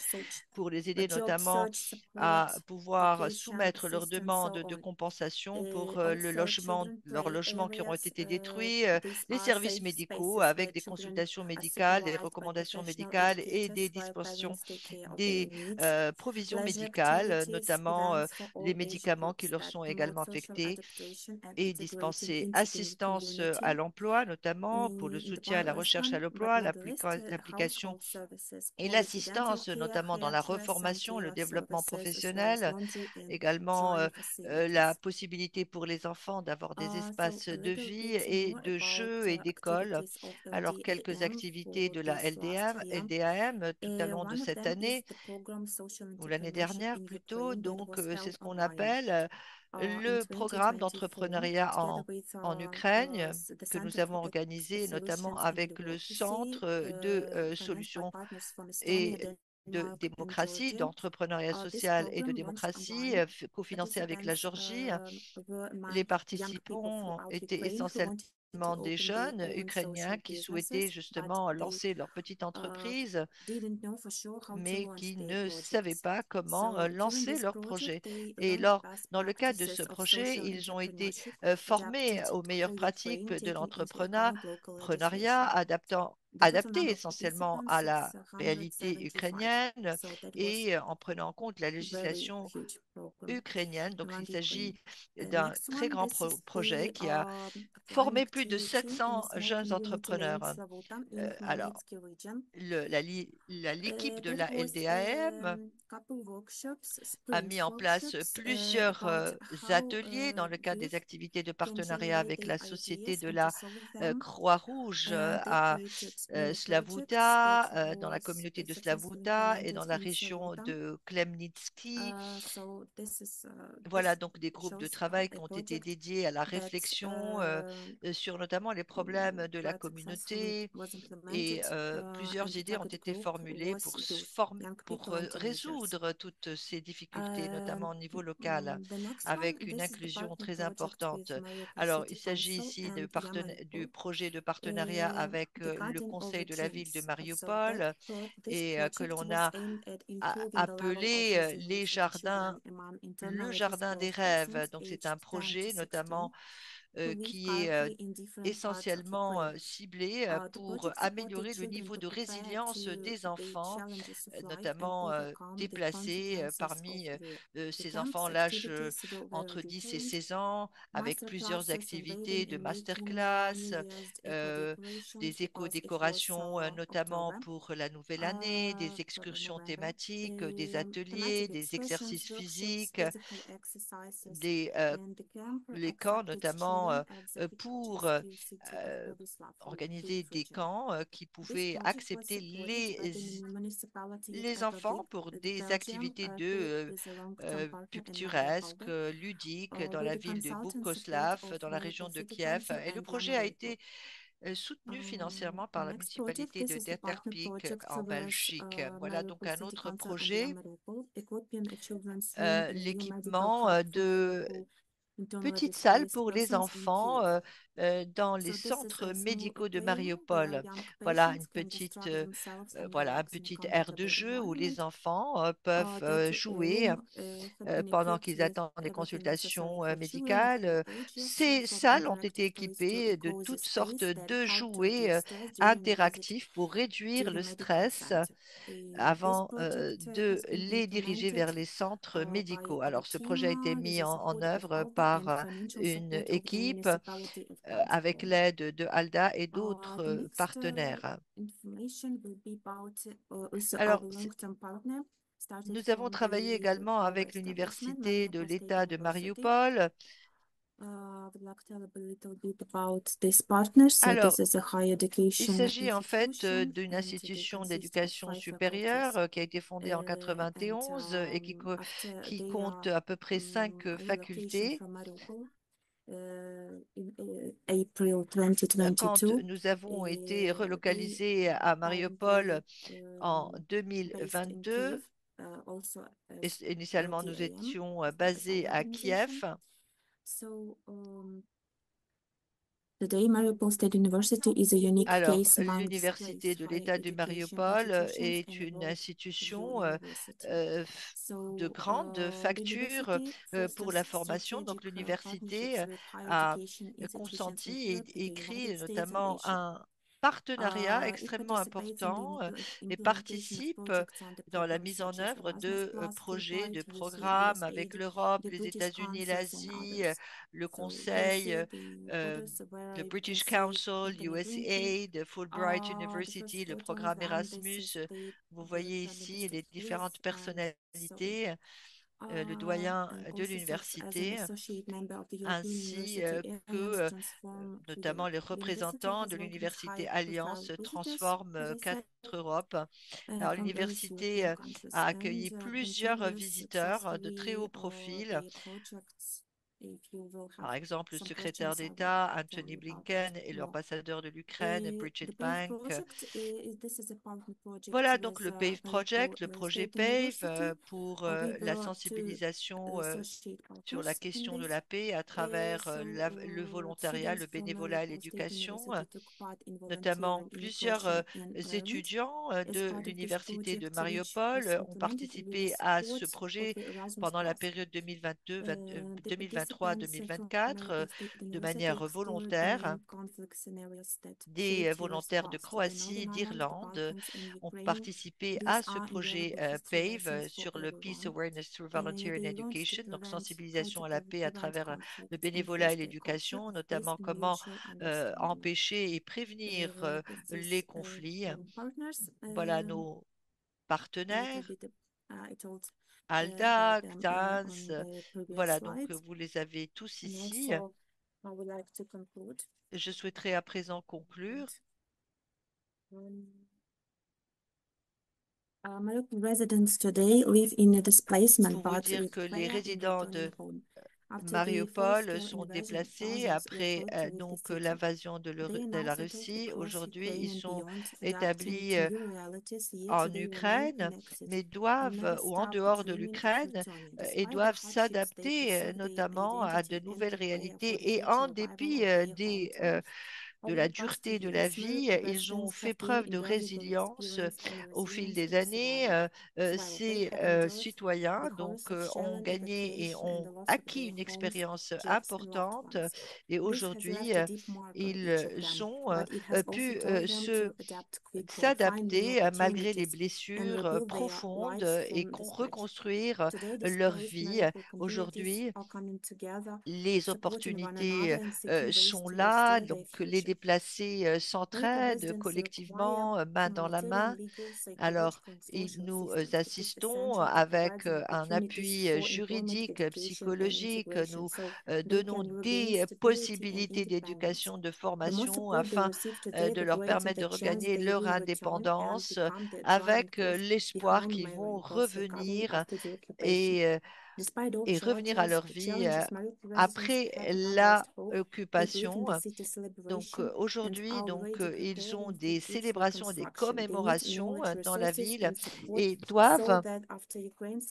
pour les aider job notamment search support, à pouvoir education soumettre leurs assistance, so demandes de on. compensation pour le Also, logement, children leurs play logements qui auront areas. été détruits, These les are services safe médicaux spaces avec where des children consultations are médicales, des supervised by recommandations professional médicales et des educators while dispositions, parents take care of their des needs. provisions Leisure médicales, activities, notamment events for les all age médicaments qui groups leur that sont promote également social affectés adaptation and et integrating dispenser into the new assistance à community. l'emploi, notamment pour le soutien à la Last recherche à one, but l'emploi, not the least, l'application household services, et quality dental l'assistance, care, notamment dans la hairdress, reformation, le sanitary développement services, as well as professionnel, laundry and également drying la facilities. possibilité pour les enfants d'avoir des So espaces a de little vie bit et more de about jeux et d'école. activities of Alors, quelques LDAM activités for de la this last year. LDAM tout au long de One of cette them is année the program Social ou l'année Entrepreneurship dernière in plutôt. Ukraine that Donc, was c'est held ce qu'on online. appelle In le programme 2024, d'entrepreneuriat together with en Ukraine the que Center nous avons for organisé notamment Solutions and avec le Advocacy, Centre de financed by solutions partners from Estonia, et de Denmark, and démocratie, Georgia. d'entrepreneuriat This social et de program runs démocratie, online. cofinancé avec la Participants Géorgie. were Les among young people participants throughout étaient Ukraine who essentiellement wanted to des open their jeunes own ukrainiens social qui souhaitaient businesses, but justement they lancer leur petite entreprise, didn't know for sure how to mais launch qui their ne savaient projects. pas comment So during lancer this leur project, projet. they Et learned best dans le cadre de ce practices of projet, social ils ont été entrepreneurship formés adapted aux for meilleures pratiques Ukraine, de taking into account local l'entrepreneuriat, legislation. The total adaptés number of essentiellement à participants, la réalité 675. ukrainienne So that was et en prenant en compte la very législation huge program ukrainienne. Donc, il around Ukraine. s'agit d'un Next très one, grand this is projet the qui a flying formé plus de activity in a 700 small jeunes community named entrepreneurs. Slavuta in Alors, Khmelnytsky region. l'équipe de There la was LDAM couple workshops, a sprint mis en place workshops, plusieurs about how ateliers dans le cadre des youth activités de can partenariat generate avec their la Société ideas de and to la solve them. Croix-Rouge They à created many projects that Slavuta, dans la was communauté de successfully Slavuta et implemented dans la in région Slavuta. de Klemnitsky. So Voilà this donc des groupes de shows travail a qui ont été project dédiés à la that réflexion sur notamment les problèmes de la quite successfully communauté was et implemented, and plusieurs the idées ont target été group formulées was youth, young pour people and teenagers. résoudre toutes ces difficultés, notamment au niveau local, The next one, avec une this is the inclusion partner très project with importante. Mariupol Alors, il City s'agit Council ici and Via du Mariupol. projet de partenariat avec le Regarding all Conseil the de la ville de teams, so that Mariupol this et que project l'on was a aimed at improving the level of appelé les resilience of jardins children among le internally jardin des displaced rêves. persons Donc, c'est aged un 10 to projet 16. notamment qui est essentiellement ciblé pour améliorer le niveau de résilience des enfants, notamment déplacés parmi ces enfants l'âge entre 10 et 16 ans, avec plusieurs activités de masterclass, euh, des éco-décorations, notamment pour la nouvelle année, des excursions thématiques, des ateliers, des exercices physiques, des les camps, notamment pour organiser des camps qui pouvaient accepter les enfants pour des activités picturesques, ludiques dans la ville de Boukoslav, dans la région de Kiev. Et le projet a été soutenu financièrement par la municipalité de Deterpik en Belgique. Voilà donc un autre projet, l'équipement de petites salles pour les enfants dans les centres médicaux de Mariupol. Voilà voilà, un petit aire de jeu où les enfants peuvent jouer pendant qu'ils attendent les consultations médicales. Ces salles ont été équipées de toutes sortes de jouets interactifs pour réduire le stress avant de les diriger vers les centres médicaux. Alors, ce projet a été mis en œuvre par une équipe avec l'aide de ALDA et d'autres partenaires. Alors, nous avons travaillé également avec l'Université de l'État de Mariupol. Alors, il s'agit en fait d'une institution d'éducation supérieure qui a été fondée en 91 et qui compte à peu près 5 facultés. Quand nous avons été relocalisés à Mariupol en 2022, initialement nous étions basés à Kiev. Alors, l'Université de l'État de Mariupol est une institution de grande facture pour la formation. Donc, l'université a consenti et écrit notamment un partenariat extrêmement important et participe dans la mise en œuvre de projets, de programmes avec l'Europe, les États-Unis, l'Asie, le Conseil, le British Council, USAID, Fulbright University, le programme Erasmus. Vous voyez ici les différentes personnalités, le doyen de l'université, ainsi que notamment les représentants de l'université Alliance Transforme 4 Europe. Alors, l'université a accueilli plusieurs visiteurs de très haut profil. Par exemple, le secrétaire d'État Anthony Blinken et l'ambassadeur de l'Ukraine Bridget Bank. Voilà donc le PAVE Project, le projet PAVE pour la sensibilisation sur la question de la paix à travers le volontariat, le bénévolat et l'éducation. Notamment, plusieurs étudiants de l'université de Mariupol ont participé à ce projet pendant la période 2023-2024 de manière volontaire. Des volontaires de Croatie, d'Irlande ont participé à ce projet PAVE sur le Peace Awareness through Volunteer and Education, donc sensibilisation à la paix à travers le bénévolat et l'éducation, notamment comment empêcher et prévenir les conflits. Voilà nos partenaires, ALDA, CTANS, voilà, donc vous les avez tous ici. Je souhaiterais à présent conclure. Pour vous dire que les résidents de Mariupol sont déplacés après donc l'invasion de la Russie. Aujourd'hui, ils sont établis en Ukraine, mais doivent, ou en dehors de l'Ukraine, et doivent s'adapter notamment à de nouvelles réalités et en dépit des de la dureté de la vie. Ils ont fait preuve de résilience au fil des années. Ces citoyens ont gagné et ont acquis une expérience importante et aujourd'hui, ils ont pu s'adapter malgré les blessures profondes et reconstruire leur vie. Aujourd'hui, les opportunités sont là, donc les déplacés s'entraident collectivement, main dans la main. Alors, nous assistons avec un appui juridique, psychologique, nous donnons des possibilités d'éducation, de formation afin de leur permettre de regagner leur indépendance avec l'espoir qu'ils vont revenir et, euh, et revenir à leur vie après la occupation. Donc aujourd'hui, ils ont des célébrations, des commémorations dans la ville et doivent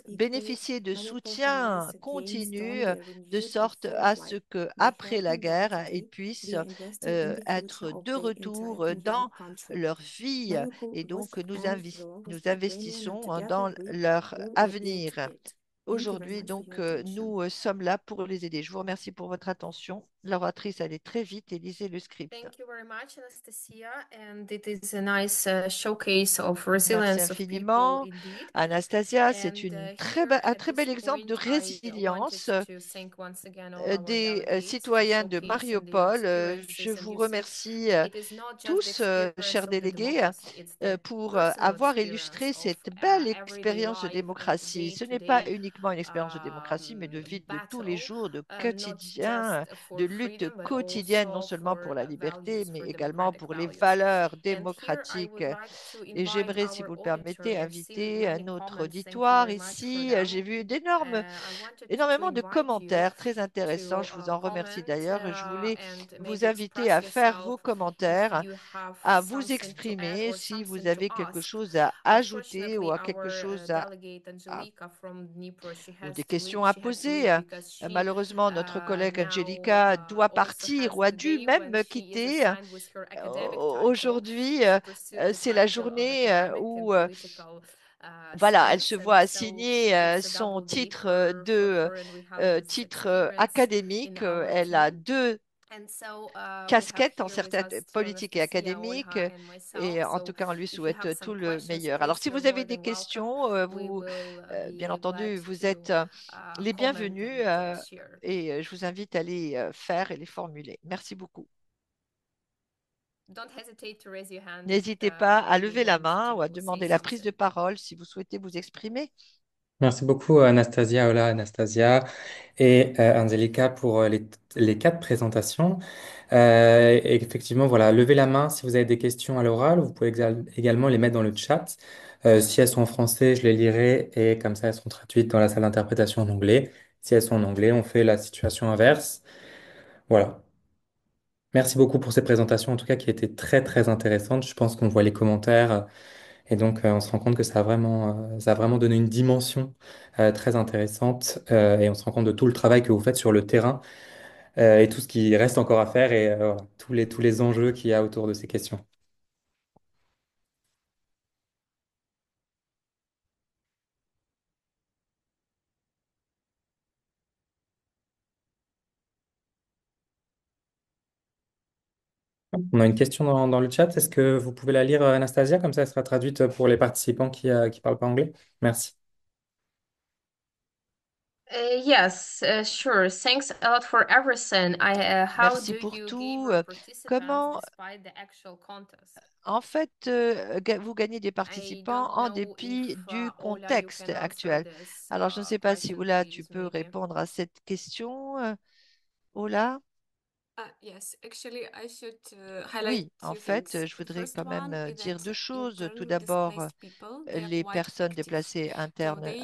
bénéficier de soutien continu de sorte à ce que après la guerre, ils puissent être de retour dans leur vie et donc nous investissons dans leur avenir. Aujourd'hui, nous sommes là pour les aider. Je vous remercie pour votre attention. L'oratrice allait très vite et lisez le script. Thank you very much, Anastasia. And it is a nice showcase of Merci resilience of people infiniment, indeed. Anastasia. C'est And une here un at très this bel exemple de point, I wanted résilience to thank once again all our des delegates for citoyens de showcasing their Mariupol. Je experiences. And vous you see, remercie it is not just the tous, experience chers of the délégués, democracy, it's the pour personal avoir experience illustré of cette belle everyday expérience de life and démocratie. Ce n'est pas day-to-day uniquement une expérience de démocratie, mais de vie de tous les battle, jours, de not quotidien, just de for lutte freedom, but quotidienne, non also seulement pour for la liberté, values, mais for également democratic pour les values. valeurs And here I démocratiques. would like to Et invite j'aimerais, si our vous le auditor. permettez, I've seen inviter many notre comments. Thank you auditoire very much for ici. J'ai them. vu I wanted énormément to de invite you commentaires très intéressants. to Je vous en remercie comment d'ailleurs. Je voulais and vous maybe inviter express à faire vos yourself if commentaires, you have à vous something to add exprimer or si vous something to avez quelque ask. chose à ajouter ou Unfortunately, à quelque our chose delegate à- Angelica from Dnipro, ou des questions à she had to poser. leave because she Malheureusement, notre collègue now Angelica doit also partir has ou a the dû day when même she is quitter. assigned with her academic title. Aujourd'hui, She pursued the c'est la title of journée academic and où political voilà, elle se science, voit and so assigner it's a son double day titre for de her, and we have this titre experience in académique. our Elle a team. deux And so we have casquettes en here with certaines us dear politiques et Anastasia, académiques. Olha, and myself. Et en tout So cas, on lui if you souhaite have some tout le questions, meilleur. Alors, please, si you're vous avez more des than welcome. questions, We will bien be glad entendu, vous êtes to les comment bienvenus and share. et je vous invite à les faire et les formuler. Merci beaucoup. Don't hesitate to raise your hand N'hésitez pas à when you lever la want main ou à to say demander la prise de something. parole si vous souhaitez vous exprimer. Merci beaucoup, Anastasia, Ola, Anastasia et Angelica pour les quatre présentations. Et effectivement, voilà, levez la main si vous avez des questions à l'oral. Vous pouvez également les mettre dans le chat. Si elles sont en français, je les lirai et comme ça, elles seront traduites dans la salle d'interprétation en anglais. Si elles sont en anglais, on fait la situation inverse. Voilà. Merci beaucoup pour ces présentations, en tout cas, qui étaient très, très intéressantes. Je pense qu'on voit les commentaires. Et donc, on se rend compte que ça a vraiment donné une dimension très intéressante. Et on se rend compte de tout le travail que vous faites sur le terrain et tout ce qui reste encore à faire et voilà, tous les enjeux qu'il y a autour de ces questions. On a une question dans le chat. Est-ce que vous pouvez la lire, Anastasia? Comme ça, elle sera traduite pour les participants qui ne parlent pas anglais. Merci. Yes, sure. Thanks a lot for everything. How Merci do pour you tout. gather participants Comment, despite the actual contest? en fait, vous gagnez des I participants don't en know dépit if du Ola, you contexte can answer actuel. this Alors, je ne sais pas si question, Ola, tu please, peux maybe. répondre à cette question. Ola? Yes, actually, I should highlight Oui, en two fait, things. je The voudrais first quand même one is dire deux that choses. Tout internally d'abord, displaced people, they are les quite personnes active. déplacées So internes they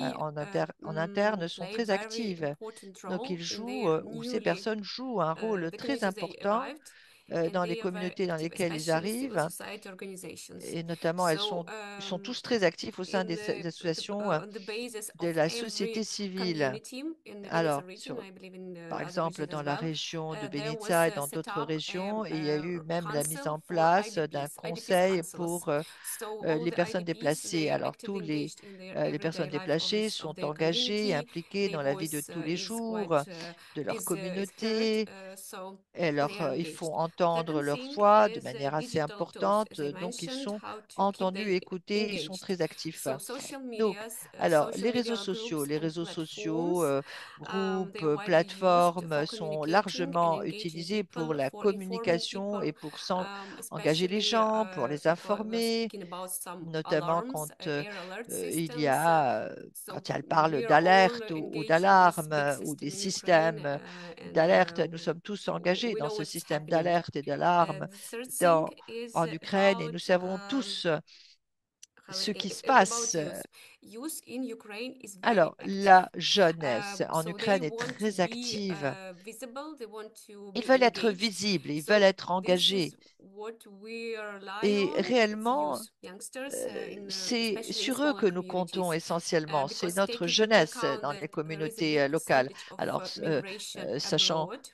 en interne sont play a très very actives. important Donc, role ils in jouent, their ou ces newly personnes jouent un rôle the très communities they important arrived. dans and les they are very communautés dans active, lesquelles ils especially civil arrivent. society organizations. Et notamment, So, ils sont tous très actifs au sein in des the associations on the basis de of la société every civile. community in the Venezuela Alors, region, I believe in the par other exemple, regions dans as la well, région de there Benitza was et dans set d'autres up régions, et il y a eu même la mise council en for place d'un IDPs, IDPs conseil councils. pour So all les the personnes IDPs, déplacées. they are Alors, actively engaged in their les personnes everyday life déplacées of sont their engagées et community. impliquées Their dans la vie de voice tous les is jours quite de leur is heard. communauté. So Et they are ils engaged. font entendre Second leur thing voix de is manière assez digital tools, importante. as I Donc, ils mentioned, sont how to keep entendus, them écoutés, ils sont engaged. très actifs. So social Donc, medias, alors, social media groups les and réseaux sociaux, platforms, they groupes, are widely used plateformes for sont communicating and largement engaging utilisés pour people, la for informing communication people, et pour engager les especially gens, pour les if we're informer, speaking about some notamment alarms, air alert il y systems. a, So quand elle parle we are all d'alerte ou engaged in this d'alarme big ou des system in Ukraine, systèmes and d'alerte, nous sommes tous engagés we dans know ce what is système happening. d'alerte et d'alarme The third thing dans, is en Ukraine et nous about savons tous ce qui se about passe. youth. Youth in Ukraine is very Alors, active. la jeunesse en So they Ukraine est want to très be active. visible, they want to Ils be veulent être engaged. visibles, ils veulent So être this engagés. is what we rely Et on. It's réellement, youth, youngsters, c'est especially in sur eux smaller que nous comptons communities, essentiellement. C'est because notre taking into jeunesse account dans that les there is a communautés big locales. percentage of Alors, migration sachant abroad,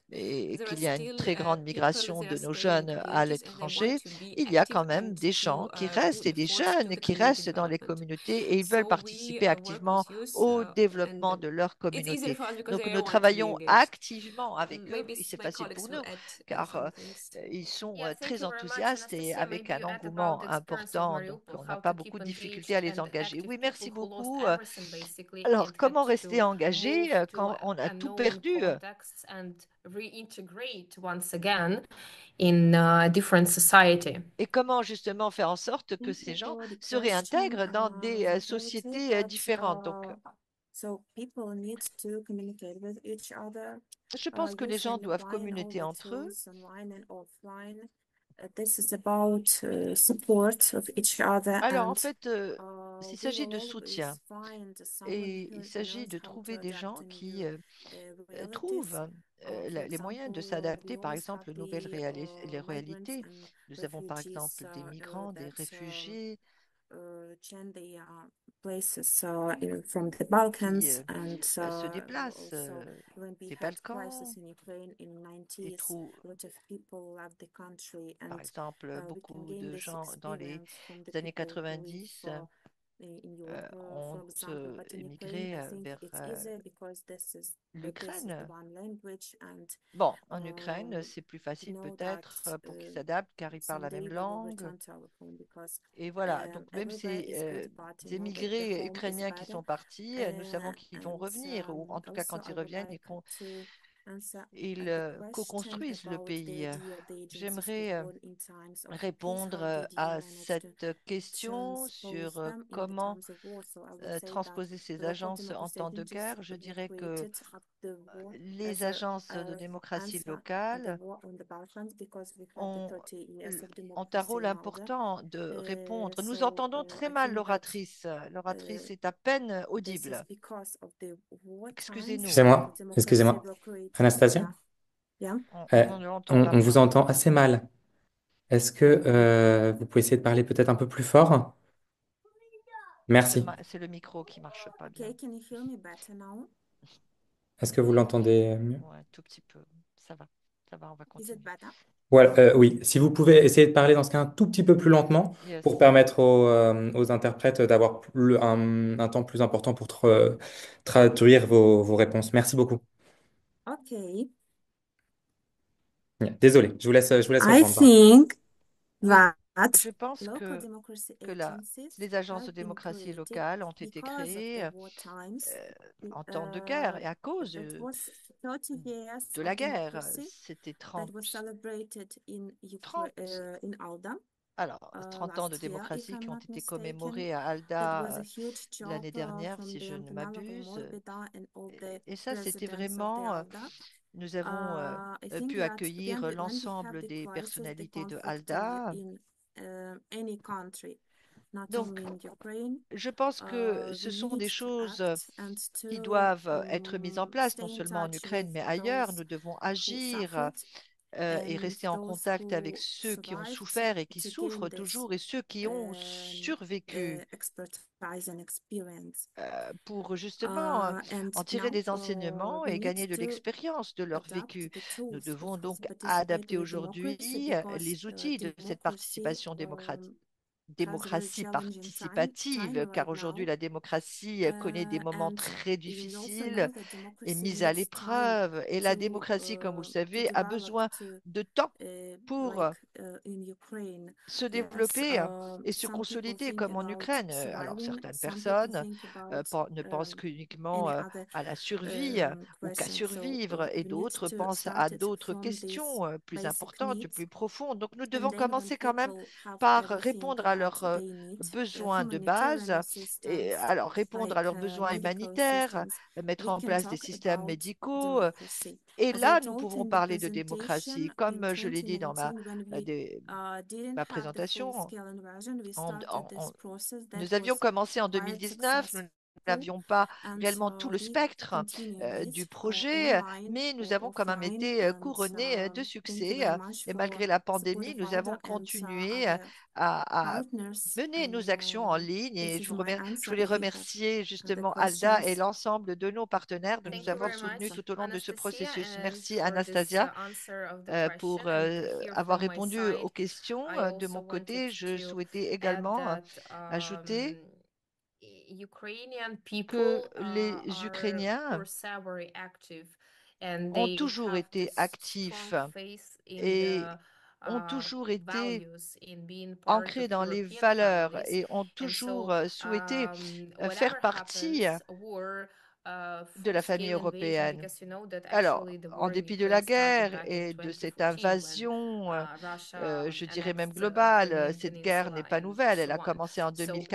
there are qu'il y a une still très grande people, migration they de are nos staying in jeunes à communities and they want l'étranger, to be il y a active quand même and des to gens qui restent et des force to jeunes the qui community restent dans les development. communautés et ils veulent So we participer work activement with youth, au and développement de leur it's easier communauté. for us because Donc, they nous want to be travaillons engaged. activement avec eux Maybe et c'est my facile colleagues pour will nous add car some things. ils sont Yeah, thank très you very much. enthousiastes et Anastasia, avec maybe un you add about engouement the experience of important. Donc, Mariupol, on n'a how pas to keep beaucoup de difficultés engaged à les and engager. active Oui, people merci who lost beaucoup. everything basically Alors, and had comment rester to engagé move to quand on a tout unknown perdu? contexts and reintegrate once again in a different society? Et comment justement faire en sorte que Thank ces you gens for the se question. réintègrent dans We des can say sociétés that différentes? Donc, so people need to communicate with each other je pense que les gens using doivent online all communiquer the entre eux. tools online and offline. This is about support of each other Alors, en and fait, il we s'agit will de always soutien find someone et il who s'agit knows de how to trouver des adapt gens to qui new realities. trouvent For les moyens de example, we s'adapter, par always have exemple, aux nouvelles the les migrants réalités. and Nous avons, par refugees exemple, des migrants, des that réfugiés change the places from the qui Balkans and se déplacent also when we des had Balkans crisis in Ukraine in et 90s, trouvent, a lot of people left the country par and exemple, we can beaucoup gain de this gens dans les experience from the années people who live 90 in Europe, for ont example. But in Ukraine, émigré I think vers it's easier because this is the l'Ukraine. one language and Bon, en Ukraine, c'est plus we facile know that peut-être pour qu'ils s'adaptent car ils parlent la même someday we will langue. return to our home because Et voilà, donc même everywhere is good, ces but know that the émigrés home is ukrainiens qui better. sont partis, nous savons qu'ils vont And revenir, ou en tout cas also, quand I ils would reviennent, like to answer ils the question co-construisent le about the pays. idea of the agencies J'aimerais abroad in times of peace, répondre how did you à manage to cette question transpose sur them in the comment times of war? So I would say that transposer ces the local agences en democracy temps de agencies guerre. Je were dirais que created after the war les as a agences de démocratie answer on the locale war on the Balkans because we had the ont, 30 years of ont un democracy rôle in Alda. important de répondre. Nous So entendons très I mal think that l'oratrice. L'oratrice est à peine this is audible. because of the war times Excusez-nous. the Excusez-moi, democracy excusez-moi. were created. Anastasia, Yeah, yeah. On ne l'entend pas on vous bien. entend assez mal. Est-ce que vous pouvez essayer de parler peut-être un peu plus fort? Merci. C'est le micro qui marche pas bien. Okay, can you hear me better now? Est-ce que vous l'entendez mieux? Ouais, un tout petit peu. Ça va, on va Is it continuer. better? Voilà, oui, si vous pouvez essayer de parler dans ce cas un tout petit peu plus lentement Yes. pour permettre aux interprètes d'avoir un temps plus important pour traduire vos réponses. Merci beaucoup. Okay. Désolé, je vous laisse I reprendre. Pardon. think Oui, that je pense local democracy que agencies les agences de have been démocratie created locale ont été because of the créées war times. en temps de guerre et à cause That was 30 years de of la guerre. democracy C'était that was celebrated in 30, in Alda 30 ans de last year, if démocratie I'm qui ont not été mistaken. commémorés à That was Alda a huge job l'année dernière, from si je the ne Penelope m'abuse. Morbida and all the Et ça, c'était residents of the vraiment, Alda. nous avons I think pu that accueillir when we have l'ensemble the des crisis, the personnalités de conflict Alda. in any country, not Donc, only in Ukraine, je pense que ce we sont need des to choses act and qui to doivent être mises en place, stay non in seulement en touch Ukraine, with mais ailleurs. those Nous devons who agir suffered et and rester en those contact avec who ceux qui ont survived souffert et qui to gain souffrent this toujours et ceux qui ont survécu expertise and experience. pour justement And en tirer now des enseignements we et need gagner de to l'expérience de leur vécu. adapt the Nous tools of devons donc adapter participatory aujourd'hui democracy because les outils de cette democracy participation has a very démocratie challenging time participative, right car aujourd'hui now. la démocratie connaît des moments And très you also difficiles know that et democracy mise à needs time l'épreuve. Et la démocratie, comme vous le to savez, a develop besoin to de temps pour in Ukraine. se Yes, développer et se some people consolider, think comme en about Ukraine. Alors, surviving, certaines some people personnes think about ne pensent qu'uniquement any other à la survie ou qu'à question. So survivre, et we need d'autres to pensent à start it d'autres from these questions plus basic importantes, needs. plus profondes. Donc, nous And devons then when commencer quand même people have par everything répondre à that leurs they need, besoins de humanitarian base, et assistance, alors répondre à like leurs besoins medical humanitaires, systems, mettre we en can place des talk systèmes about médicaux. democracy. Et As I là, nous told pouvons in the parler de démocratie. presentation in Comme je l'ai dit dans 2019, when we didn't ma have the présentation, full-scale invasion, we en- started en- this en- process that nous avions was commencé en quite 2019, nous successful. n'avions pas And réellement tout le we spectre continued du it projet, online mais nous or avons quand même offline. été And couronnés de thank you succès. very much Et for malgré la support pandémie, of nous avons ALDA and continué other à partners. mener nos actions en ligne. This Et is my je answer. voulais If you have remercier other justement Alda et questions, l'ensemble de nos partenaires de I nous Thank you avoir very can soutenus much, answer. tout au long de ce Anastasia, processus. and Merci for this Anastasia answer of the pour question. And here avoir from my répondu aux side, questions. I De mon also wanted côté, je to souhaitais add également that ajouter Ukrainian que people les are Ukrainiens very active, and ont they toujours have été this strong actifs faith in et the ont toujours été values, in being part ancrés of dans les European valeurs families. et ont And toujours so, souhaité faire whenever partie happens war, de la famille full-scale invasion, européenne. because you know that Alors, actually the en war in dépit de Ukraine la started guerre back in et de cette 2014 when invasion, Russia je dirais même annexed globale, Crimean cette guerre n'est Peninsula pas and nouvelle. Elle so a on. commencé en So all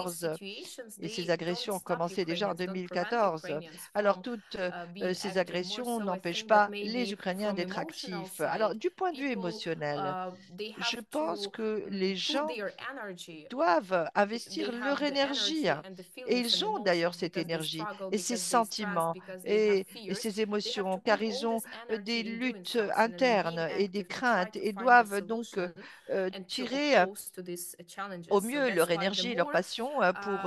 these 2014 situations, et ces they don't agressions ont stop commencé déjà en Ukrainians, don't prevent 2014. Ukrainians Alors, from toutes being ces active. More agressions so, I n'empêchent think that pas les maybe Ukrainiens from d'être emotional actifs. Alors, side, du point de vue people émotionnel, they je have pense to que les put gens their energy. doivent investir They leur have the énergie. energy and the Et feelings and ils ont d'ailleurs emotions cette because they énergie struggle, et ces because they stress, sentiments because they have et fears. ces They have to émotions, car put ils all ont this des energy in doing luttes something and in being internes et des active to try craintes to et find the doivent donc solution and to tirer oppose to these au challenges. So mieux leur that's why the énergie, leur more passion pour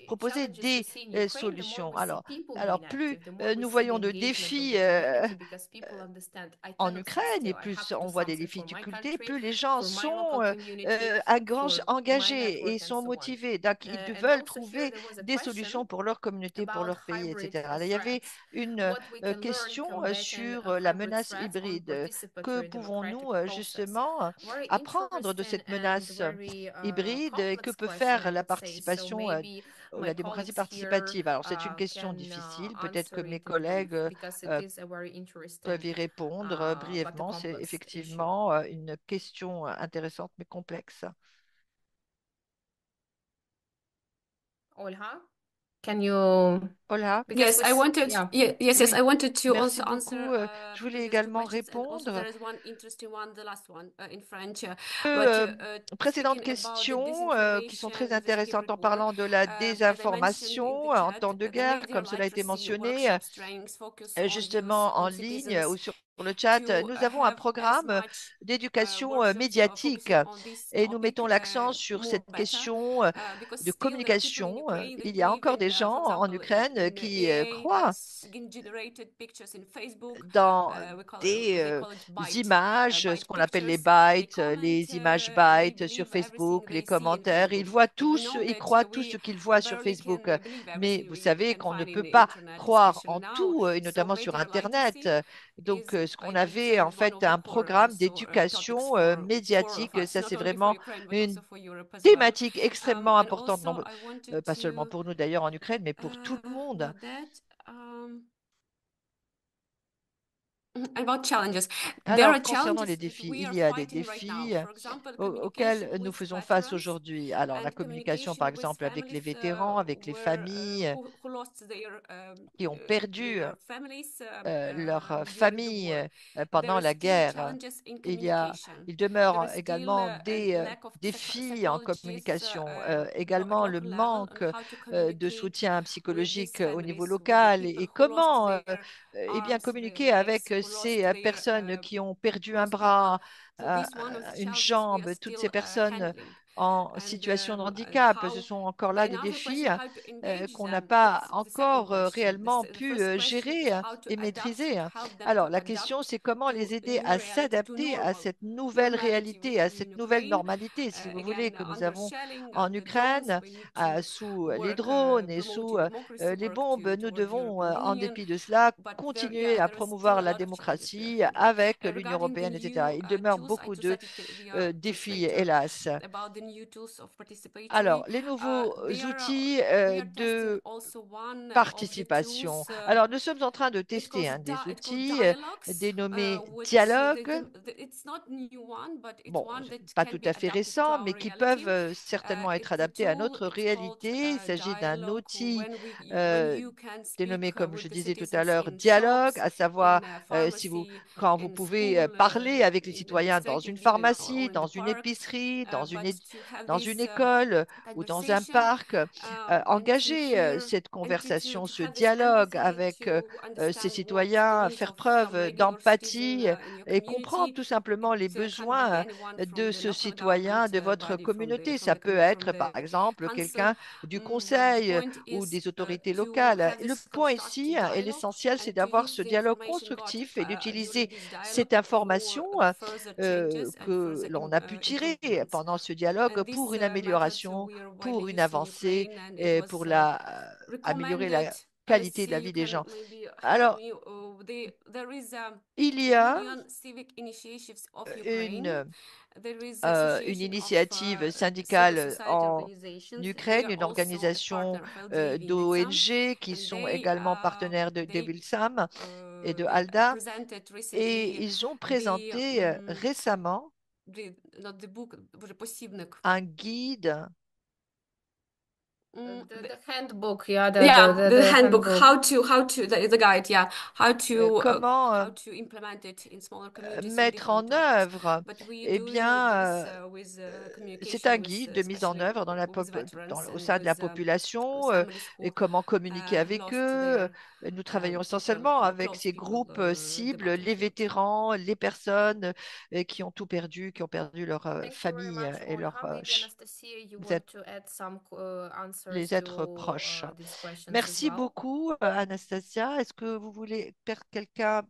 proposer challenges we des see in Ukraine, the more solutions. we see people Alors being plus active, the more we nous see the voyons de engagement of défis the community because people understand I en cannot sit Ukraine et still. I plus have to do on voit des something for my difficultés, country, plus les gens for my sont local community, for my engagés et network and sont so on. motivés. Donc, ils And veulent also here trouver there was a des question solutions pour leur communauté, pour about leur pays, hybrid etc. Là, il y avait threats. une What we can learn question combating sur la hybrid menace threats on hybride. Que participatory democratic pouvons-nous process. justement Very apprendre de interesting cette and menace very hybride et que complex peut question, faire I la would say. So participation maybe ou my la démocratie colleagues here participative? Alors, c'est une question can difficile. Peut-être que answer mes it in brief collègues because it euh, is a very peuvent interesting y répondre but a brièvement. C'est complex issue. effectivement une question intéressante mais complexe. Olha, can you? Hola. Because Yes, I wanted, yeah. yes, Oui, I wanted to merci also answer beaucoup. Je voulais previous two également questions, and also répondre. there is one interesting one, the last one in French. But Euh, Précédentes speaking about the questions qui sont disinformation très in this intéressantes hybrid en war, parlant de la that I mentioned in désinformation the en chat, temps de the guerre, media comme cela a été literacy mentionné workshops, trainings focus on youth, justement en on ligne ou citizens sur le chat. to Nous avons un have as programme much d'éducation workshops médiatique focusing on this et nous topic mettons l'accent sur more cette better, question because de still there are people in communication. Ukraine that Il y a believe encore in, des gens for en example, Ukraine in qui AI, croient skin generated pictures in Facebook. dans They des call it byte, images, ce byte qu'on appelle les pictures. They bytes, comment les images and they bytes sur believe everything Facebook, les they see in commentaires. Ils Facebook. voient But we tous, know ils that croient tout ce we qu'ils voient sur barely Facebook. can believe Mais everything vous we savez can qu'on ne find in peut the pas internet, croire especially en now. tout, et So notamment sur media Internet. literacy Donc, is, ce qu'on I would avait say, en one fait of the un core programme topics d'éducation for of médiatique. us, Ça, not c'est only for vraiment Ukraine, but une also for Europe as well. thématique extrêmement And importante, also, I wanted pas seulement to, pour nous d'ailleurs en Ukraine, mais pour tout le monde. about that, um, about challenges. There are Alors, concernant les challenges that défis, we il are y a des fighting right now. défis For example, communication auxquels nous with faisons face veterans aujourd'hui. Alors, la and communication, par communication with exemple, avec les families vétérans, avec les familles who lost qui ont perdu their families leur during the famille war. There pendant are la still guerre. challenges in Il y a, communication. il There demeure is still également a des lack of défis en psychologists communication, at également le local level on manque how to de communicate soutien with these psychologique au niveau families, with the local people et who lost comment their eh bien arms, their communiquer legs, avec who ces their personnes qui ont perdu un bras, so euh, this one of the une challenges we are jambe, toutes still ces personnes handling. en And situation de handicap, ce how sont encore là des another défis question, how to engage qu'on n'a them. pas It's the second encore question. réellement The pu first question is gérer how to et adapt, maîtriser. to help them to Alors, la question, adapt c'est comment to les a aider new à reality, to s'adapter à normal cette nouvelle normality we réalité, à have cette in nouvelle Ukraine. normalité, si vous voulez, Again, que nous under avons shelling, en under drones, Ukraine, we need to sous les work drones et sous promoting democracy, les work bombes. Nous toward the devons, European en Union. dépit de cela, But continuer à there is still promouvoir a la lot of challenges we are démocratie handling. avec l'Union Regarding the européenne, new etc. Il demeure tools, I beaucoup just de said we are just défis, later hélas. about the new tools of participatory. Alors, les nouveaux They are outils we are testing de also one of the participation. tools. Alors, nous sommes en train de It tester calls des it calls outils dialogues, dénommés which dialogues. it's not new one, but it's Bon, one that pas can tout be à fait adapted to récents, our mais qui reality. peuvent certainement être It's a adaptés à tool. notre It's called réalité. Il s'agit d'un dialogue outil when euh, you can dénommé, speak comme je with the disais tout à citizens l'heure, in dialogue, shops, à in savoir si vous, pharmacy, quand vous in pouvez school, parler avec les in the citoyens dans district, une in the union, pharmacie, or in the dans une park. épicerie, But to have dans une this école ou dans un conversation parc, and to engager hear cette and conversation, to ce have this dialogue empathy avec to ces understand what the citoyens, needs faire of some preuve regular citizen d'empathie in your et comprendre community. tout simplement les It can't be besoins anyone from de the ce local government citoyen, de votre body, communauté. from Ça the peut from être, par the exemple, council. quelqu'un du But the conseil point ou is des autorités to locales. have Et le this point ici, constructive et dialogue l'essentiel, c'est and to d'avoir use ce the dialogue information got constructif et during d'utiliser this cette dialogue for information the further changes and que further l'on a pu tirer improvements. pendant ce dialogue And pour this une method amélioration, we are pour widely une used in avancée Ukraine, and it et was pour améliorer recommended. la I qualité de see la you vie des can gens. maybe help Alors, me. There is a il y a Union Civic Initiatives of Ukraine. une There is une association of initiative civil syndicale society en organizations. They Ukraine, are une also a organisation partner of LGA Vinditsam, d'ONG qui and sont également partenaires de Vilsam et de Alda. presented Et recently ils ont the présenté récemment not the book, боже, посібник. un guide, The handbook, yeah, Yeah, the the handbook, handbook. how to the guide, yeah, comment how to implement it in smaller communities in mettre different en topics. œuvre. But we Eh doing this bien, with c'est un communication with guide de mise en especially œuvre with veterans au and sein de la with population families et who comment communiquer avec lost eux. their Nous travaillons people, essentiellement avec close ces people, groupes the cibles, les battlefield. vétérans, les personnes qui ont tout perdu, qui ont perdu leur Thank you very famille much, et Olha. Maybe Anastasia, you want to add some les answers êtres to proches. these questions as Merci well? beaucoup, Anastasia. Est-ce que vous voulez, quelqu'un,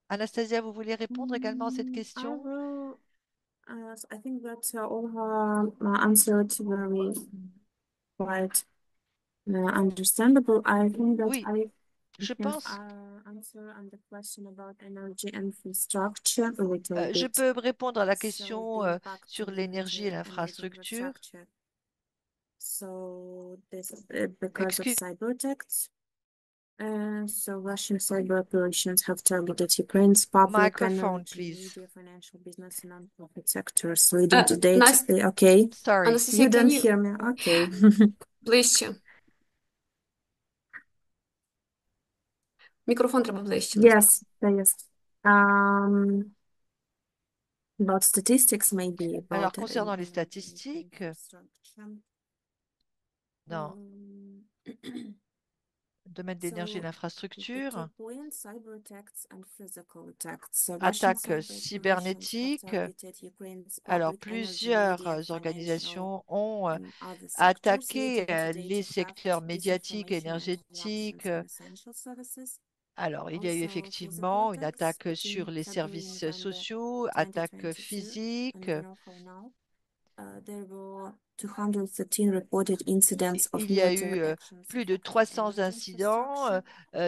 Anastasia, vous voulez répondre également à cette I question? will. I think that all her answered very quite understandable. I think that Oui, I je can pense. answer on the question about energy infrastructure a little Je bit. peux répondre à la So question the impact sur on l'énergie et energy l'infrastructure. So this because of Excuse, cyber attacks. So Russian cyber operations have targeted Ukraine's public microphone, energy, please. media, financial business, and non-profit sectors, leading to data. Nice. Okay, Sorry. Anastasia, you can don't you hear me. Okay. ближче? Мікрофон треба ближче. Yes, yes. About statistics, maybe Alors, about concernant les statistiques, infrastructure. dans le domaine de l'énergie et de So, the key l'infrastructure, point, cyber attacks and physical attacks. So Russian attaques cyber operations have cybernétiques. targeted Ukraine's Alors, public energy, media, plusieurs financial, organisations ont and other sectors, attaqué leading to les data secteurs theft, médiatiques, disinformation, and énergétiques. corruptions in essential services. Alors, il y a eu Also, physical effectivement une attacks attaque between sur les February and services November sociaux, attaque 2022. And physique. you know how now there were 213 reported incidents of Il y a military eu actions plus de affecting 300 energy incidents infrastructure.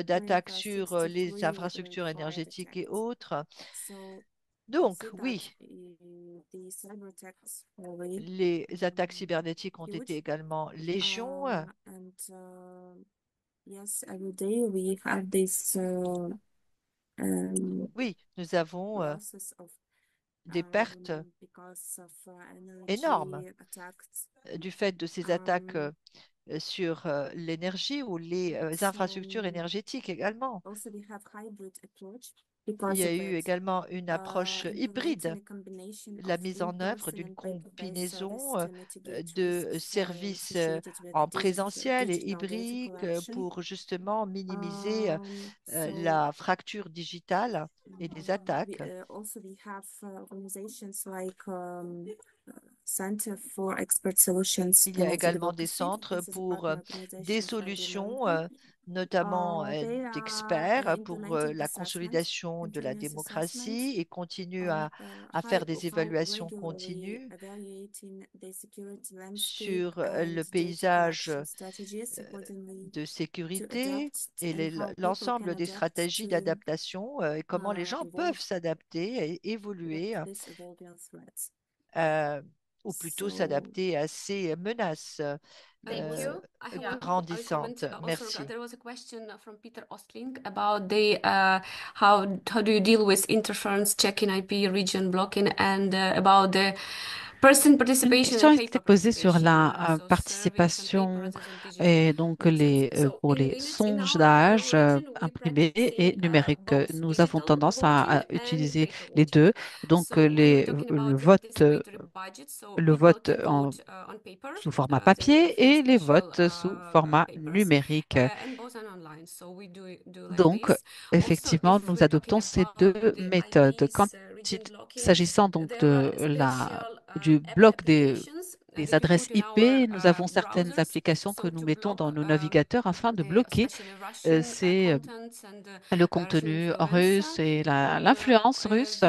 During the d'attaques past sur les 63 infrastructures verified énergétiques et attacks. autres. So we Donc, see that oui, the cyber attacks are very les attaques cybernétiques ont été huge. également légion. And yes, every day we have this Oui, nous avons losses of des pertes because of énormes energy attacks. du fait de ces attaques sur l'énergie ou les infrastructures So énergétiques également. also we have hybrid approach. Il y because a of eu it. également une approche hybride, Implementing a combination la of mise en œuvre in-person d'une and paperless service combinaison to mitigate de risks services associated with en présentiel et digital data hybride collection. pour justement minimiser So la fracture digitale et les attaques. we have organizations like Center for Expert Solutions Il y a in également des Anti-Democracy. centres This is a pour partner des organization from the solutions, American. notamment They are d'experts pour implementing la assessment, consolidation de la continuous assessment, démocratie et continuent and à faire des how évaluations regularly continues evaluating the security landscape sur le and data paysage collection strategies accordingly de to sécurité adapt et and how people can l'ensemble des adapt stratégies to d'adaptation et comment les gens evolve peuvent s'adapter et with évoluer, this evolving threats. euh, ou plutôt So, s'adapter à ces menaces Thank euh, you. I will grandissantes. comment also Merci. there was a question from Peter Ostling about the how do you deal with interference checking IP region blocking and about the person Une participation question and a été paper posée sur participation, la so surveys and participation papers as in digital et donc newsletters. So pour les in sondages our region, we imprimés et practicing numériques. both Nous avons digital tendance à voting and utiliser paper les voting. deux. Donc So when we're talking about the participatory budget, so le people vote can vote on paper, sous format they papier fill et les special votes sous format papers, numérique. and both are online. So we do like Donc, this. Also, effectivement, if nous we're talking adoptons ces about deux the méthodes. IPs, region blocking, S'agissant donc there are special du app bloc applications des that we adresses put in our IP, nous avons certaines browsers. applications que So nous to mettons dans block nos navigateurs afin de bloquer especially Russian c'est contents and le Russian contenu influence. russe et Uh, l'influence russe.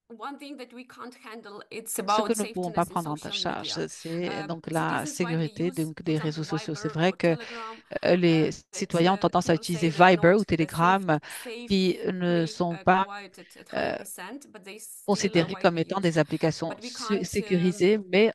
One thing that we can't handle, it's Ce que about nous ne pouvons pas safetiness in prendre en social charge, media. c'est donc la Citizens widely sécurité use, for des example, réseaux sociaux. C'est Viber vrai or que Telegram, les that citoyens ont tendance à people utiliser say they are Viber ou not Telegram qui ne safely sont pas quiet at euh, 100%, but they still considérées comme widely étant des used. applications But we can't sécurisées, mais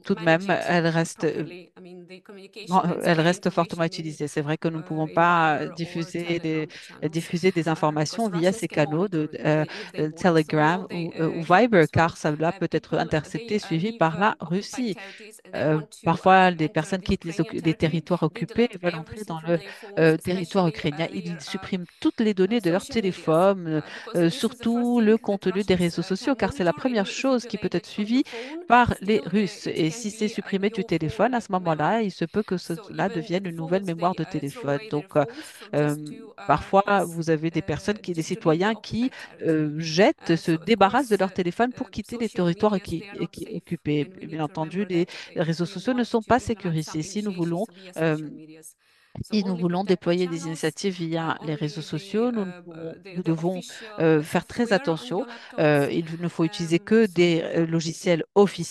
tout de manage même, it properly. I mean, the communication elles landscape, restent fortement information utilisées. C'est vrai que nous ne pouvons in pas Viber or Telegram channels, diffuser des informations because via Russians ces can canaux monitor it if they want. So Telegram now they ou have Viber, also car cela peut être people intercepté they et suivi leave par la occupied Russie. territories and they want to Parfois, des enter personnes the quittent Ukrainian les territory. territoires They occupés et delete veulent entrer everything dans from le their phones, territoire especially ukrainien. Ils their suppriment toutes les données de leur social medias, téléphone, because this is the first surtout thing le that contenu des Russians réseaux sociaux, can car c'est la monitor. première Even if you chose qui peut delete être it from your suivie phone, par les still Russes. it Et can si c'est be in supprimé du your téléphone, phone à ce moment-là, memory. il se peut que So cela even devienne the une nouvelle phones, mémoire they de throw téléphone. away their Donc, phones, so just to parfois, pass vous avez des personnes des just to leave the citoyens qui occupied territory. se So of débarrassent de course, leur téléphone pour quitter les social territoires medias, they are not safe, occupés. and we Bien need to entendu, remember les that réseaux if we sociaux ne want sont to pas implement sécurisés. some initiatives via social medias. So Si nous only voulons protected déployer des channels, initiatives via les réseaux only sociaux, nous the devons official faire très software on attention. your laptops. Il ne faut utiliser que des logiciels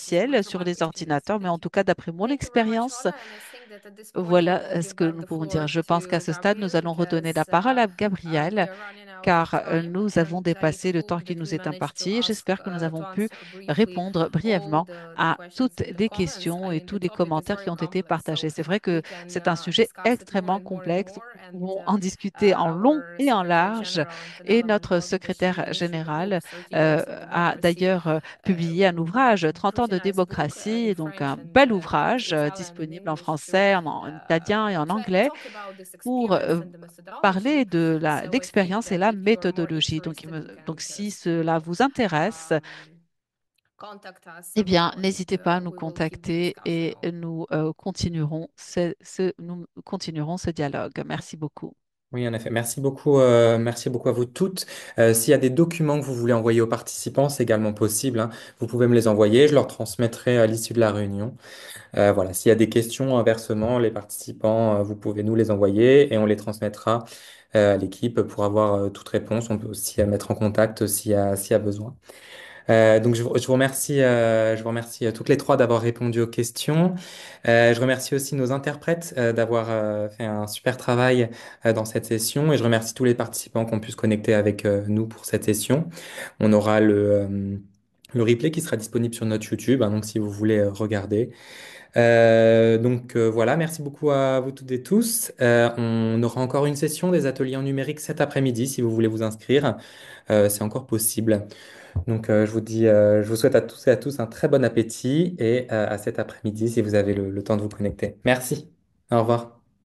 This is officiels sur my les experience. ordinateurs, mais en Thank you. tout cas, d'après mon Thank you very much, expérience, Rosa. And I think that at this point we will voilà ce give que back nous the pouvons dire. floor Je pense qu'à to ce stade, nous Gabriel allons redonner la because parole à we Gabriel, are running out of car time. nous avons And I dépassé le temps hope qui that nous we est managed to imparti. ask J'espère que nous to avons pu answer briefly répondre all brièvement the à questions toutes and the les comments. questions I et mean, tous the les topic is commentaires very qui ont été complex, so partagés. C'est vrai we que can c'est un sujet discuss it more extrêmement and more and complexe. more. Nous And pouvons en discuter en long our et en Secretary large. General Et Antonella notre Montalvo-Bashir secrétaire issued a général book, 30 Years of a Democracy, d'ailleurs publié un ouvrage, 30 ans pretty de nice book in démocratie, donc French un and bel ouvrage Italian and disponible en English to français, en italien et en anglais talk about this pour experience and the methodology. parler de So I think l'expérience et that la if you're more méthodologie. interested, you can Donc si just cela vous intéresse, contact us eh bien, and n'hésitez pas à nous we will keep the contacter discussion et going. nous continuerons ce dialogue. Merci beaucoup. Oui, en effet. Merci beaucoup à vous toutes. S'il y a des documents que vous voulez envoyer aux participants, c'est également possible, hein. Vous pouvez me les envoyer, je leur transmettrai à l'issue de la réunion. Voilà, s'il y a des questions, inversement, les participants, vous pouvez nous les envoyer et on les transmettra à l'équipe pour avoir toute réponse. On peut aussi mettre en contact s'il y a besoin. Donc je vous remercie, toutes les trois d'avoir répondu aux questions. Je remercie aussi nos interprètes d'avoir fait un super travail dans cette session et je remercie tous les participants qui ont pu se connecter avec nous pour cette session. On aura le replay qui sera disponible sur notre YouTube, hein, donc si vous voulez regarder. Voilà, merci beaucoup à vous toutes et tous. On aura encore une session des ateliers en numérique cet après-midi si vous voulez vous inscrire. C'est encore possible. Donc, je vous souhaite à tous et à tous un très bon appétit et à cet après-midi si vous avez le temps de vous connecter. Merci. Au revoir.